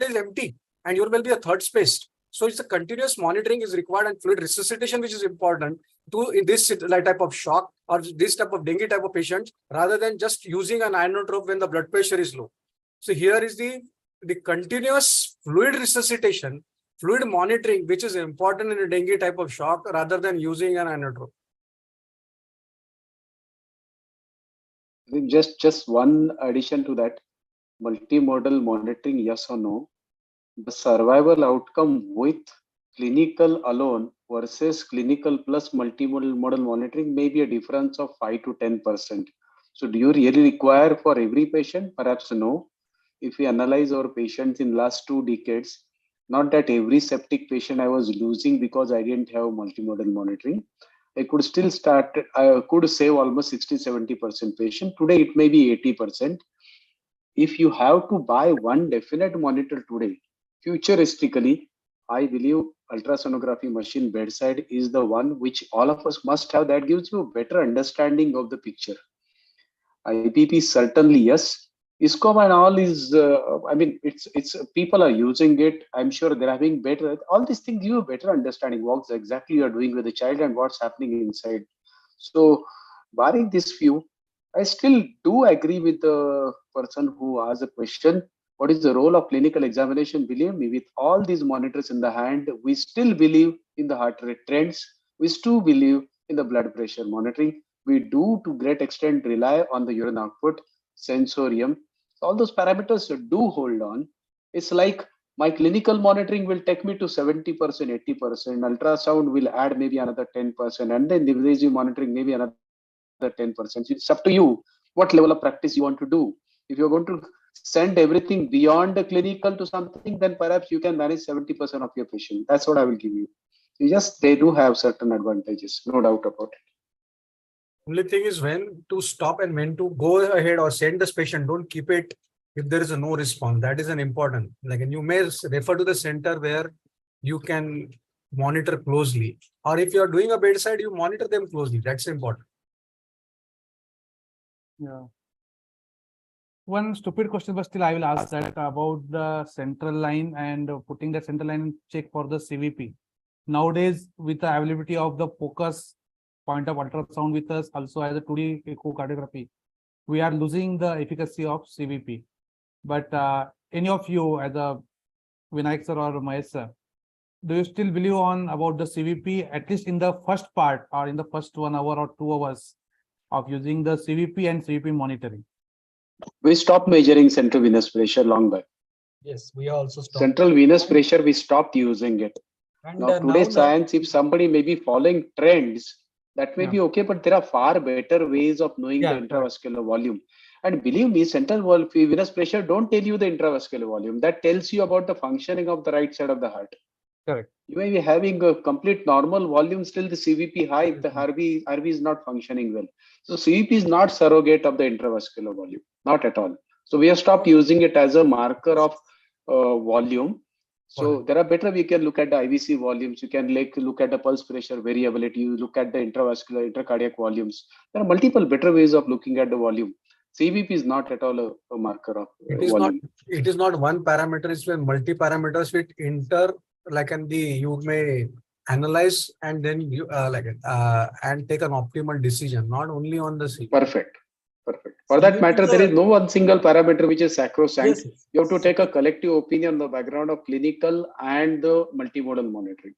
is empty and you will be a third space. So it's a continuous monitoring is required and fluid resuscitation, which is important in this type of shock or this type of dengue type of patients, rather than just using an inotrope when the blood pressure is low. So here is the continuous fluid resuscitation, fluid monitoring, which is important in a dengue type of shock rather than using an inotrope. Just one addition to that, multimodal monitoring, yes or no? The survival outcome with clinical alone versus clinical plus multimodal monitoring may be a difference of 5 to 10%. So do you really require for every patient? Perhaps no. If we analyze our patients in last 2 decades, not that every septic patient I was losing because I didn't have multimodal monitoring. I could still I could save almost 60-70% patient. Today it may be 80%. If you have to buy one definite monitor today, futuristically, I believe ultrasonography machine bedside is the one which all of us must have. That gives you a better understanding of the picture. IPP certainly yes. ISCOM and all is, I mean, it's people are using it. I'm sure they're having better. All these things give you a better understanding what exactly you are doing with the child and what's happening inside. So, barring this few, I still do agree with the person who asked the question. What is the role of clinical examination? Believe me, with all these monitors in the hand, we still believe in the heart rate trends. We still believe in the blood pressure monitoring. We do to great extent rely on the urine output, sensorium. All those parameters do hold on. It's like my clinical monitoring will take me to 70%, 80%. Ultrasound will add maybe another 10%. And then the invasive monitoring maybe another 10%. It's up to you what level of practice you want to do. If you're going to send everything beyond the clinical to something, then perhaps you can manage 70% of your patient. That's what I will give you. Yes, they do have certain advantages, no doubt about it. Only thing is when to stop and when to go ahead or send this patient. Don't keep it if there is a no response. That is an important. Like, and you may refer to the center where you can monitor closely. Or if you are doing a bedside, you monitor them closely. That's important. Yeah. one stupid question, but still I will ask that about the central line and putting the central line in check for the CVP. Nowadays, with the availability of the focus point of ultrasound with us, also as a 2D echocardiography, we are losing the efficacy of CVP. But any of you, as a Vinayak sir or Mahesh sir, do you still believe on about the CVP, at least in the first part or in the first 1 hour or 2 hours of using the CVP and CVP monitoring? We stopped measuring central venous pressure long back. Yes, we also stopped. Central venous pressure, we stopped using it. And Now today's science, if somebody may be following trends, that may be okay, but there are far better ways of knowing the intravascular volume. And believe me, central venous pressure don't tell you the intravascular volume. That tells you about the functioning of the right side of the heart. Correct. You may be having a complete normal volume, still the CVP high, if the RV is not functioning well. So CVP is not surrogate of the intravascular volume, not at all. So we have stopped using it as a marker of volume. So there are better, we can look at the IVC volumes, you can look at the pulse pressure variability, you look at the intravascular, intracardiac volumes. There are multiple better ways of looking at the volume. CVP is not at all a marker of volume. It is not one parameter, it's multi parameters with you may analyze and then you and take an optimal decision, not only on the CVP. Perfect. For that matter, there is no one single parameter which is sacrosanct. Yes. You have to take a collective opinion on the background of clinical and the multimodal monitoring.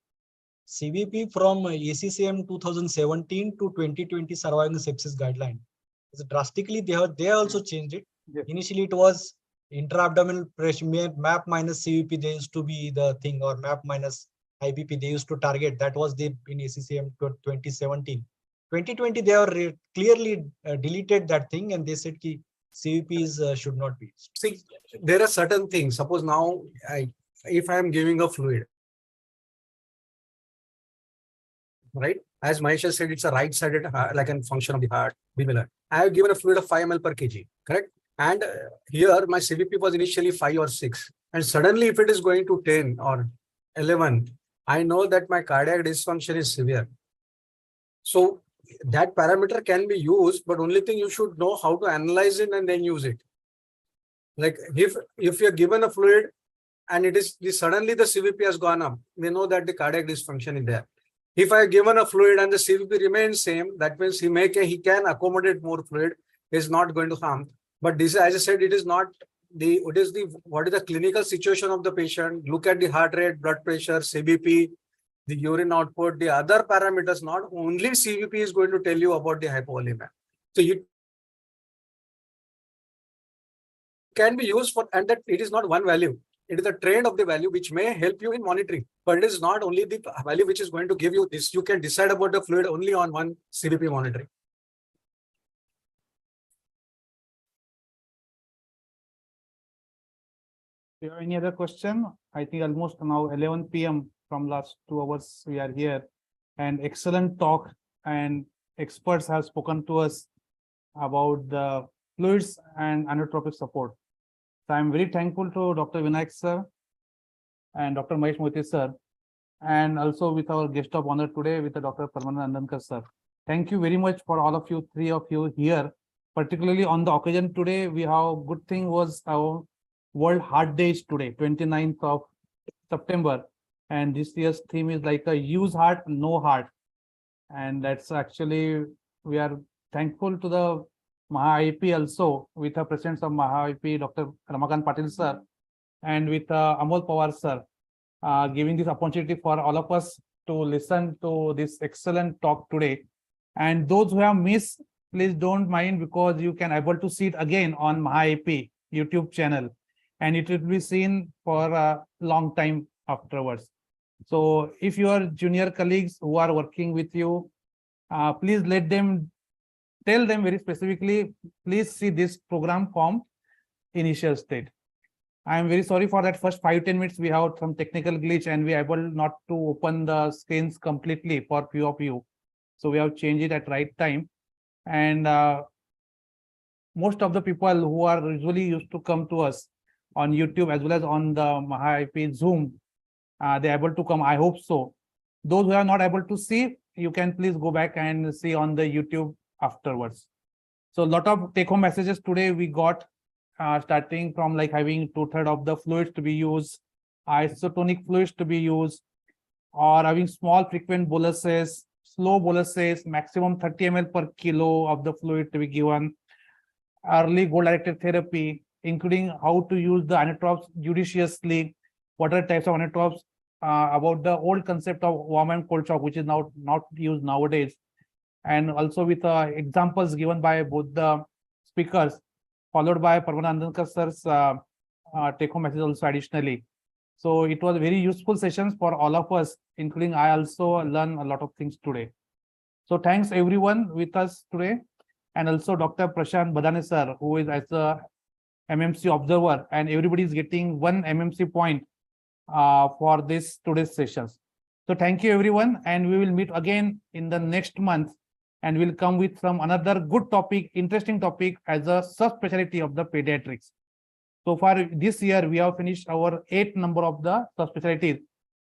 CVP from ACCM 2017 to 2020 surviving sepsis guideline. Drastically, they also changed it. Yes. Initially, it was intra-abdominal pressure, MAP minus CVP, they used to be the thing, or MAP minus IBP, they used to target. That was in ACCM 2017. 2020, they are clearly deleted that thing, and they said ki CVPs should not be. See, there are certain things. Suppose now, if I am giving a fluid, right? As Mahesh said, it's a right-sided, like a function of the heart. I have given a fluid of 5 ml per kg, correct? And here my CVP was initially 5 or 6. And suddenly if it is going to 10 or 11, I know that my cardiac dysfunction is severe. So that parameter can be used, but only thing you should know how to analyze it and then use it. Like if you're given a fluid and it is suddenly the CVP has gone up, we know that the cardiac dysfunction is there. If I have given a fluid and the CVP remains same, that means he can accommodate more fluid, is not going to harm. But this, as I said, it is not what is the clinical situation of the patient. Look at the heart rate, blood pressure, CBP, the urine output, the other parameters. Not only CVP is going to tell you about the hypovolemia. So you can be used for, and that it is not one value. It is the trend of the value which may help you in monitoring, but it is not only the value which is going to give you this. You can decide about the fluid only on one CVP monitoring. Do you have any other question? I think almost now 11 p.m. from last 2 hours we are here, and excellent talk, and experts have spoken to us about the fluids and inotropic support. So I'm very thankful to Dr. Vinayak sir and Dr. Mahesh Moite sir, and also with our guest of honor today with the Dr. Parmanand Andankar sir. Thank you very much for all of you, 3 of you here, particularly on the occasion today. We have good thing was our World Heart Day is today, 29th of September. And this year's theme is like a use heart, no heart. And that's actually, we are thankful to the Maha IAP also, with the presence of Maha IAP, Dr. Ramakant Patil sir, and with Amol Pawar sir, giving this opportunity for all of us to listen to this excellent talk today. And those who have missed, please don't mind, because you can able to see it again on Maha IAP YouTube channel, and it will be seen for a long time afterwards. So if your junior colleagues who are working with you, please tell them very specifically, please see this program from initial state. I am very sorry for that first 5-10 minutes we have some technical glitch and we are able not to open the screens completely for few of you. So we have changed it at right time. And most of the people who are usually used to come to us on YouTube as well as on the Maha IP Zoom, they're able to come. I hope so. Those who are not able to see, you can please go back and see on the YouTube afterwards. So a lot of take-home messages today we got, starting from like having 2/3 of the fluids to be used, isotonic fluids to be used, or having small frequent boluses, slow boluses, maximum 30 ml per kilo of the fluid to be given, early goal-directed therapy, including how to use the inotropes judiciously, what are types of inotropes, about the old concept of warm and cold shock, which is now not used nowadays, and also with examples given by both the speakers, followed by Parmanandankar sir's take-home message also additionally. So it was very useful sessions for all of us, including I also learned a lot of things today. So thanks everyone with us today, and also Dr. Prashant Badane sir, who is as a MMC observer, and everybody is getting 1 MMC point for this today's sessions. So thank you everyone, and we will meet again in the next month, and we'll come with some another good topic, interesting topic as a subspecialty of the pediatrics. So far this year, we have finished our 8th number of the subspecialties,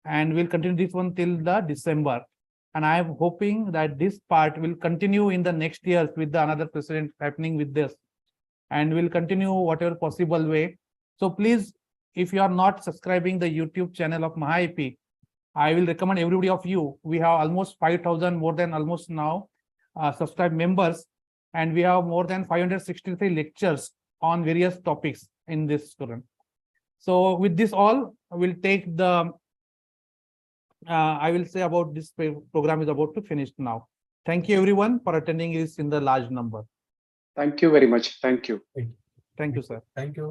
and we'll continue this one till the December. And I am hoping that this part will continue in the next years with the another precedent happening with this, and we'll continue whatever possible way. So please, if you are not subscribing the YouTube channel of Maha IP, I will recommend everybody of you. We have almost 5,000 more than almost now subscribed members, and we have more than 563 lectures on various topics in this student. So with this all, we'll take the, I will say about this program is about to finish now. Thank you everyone for attending this in the large number. Thank you very much. Thank you. Thank you, sir. Thank you.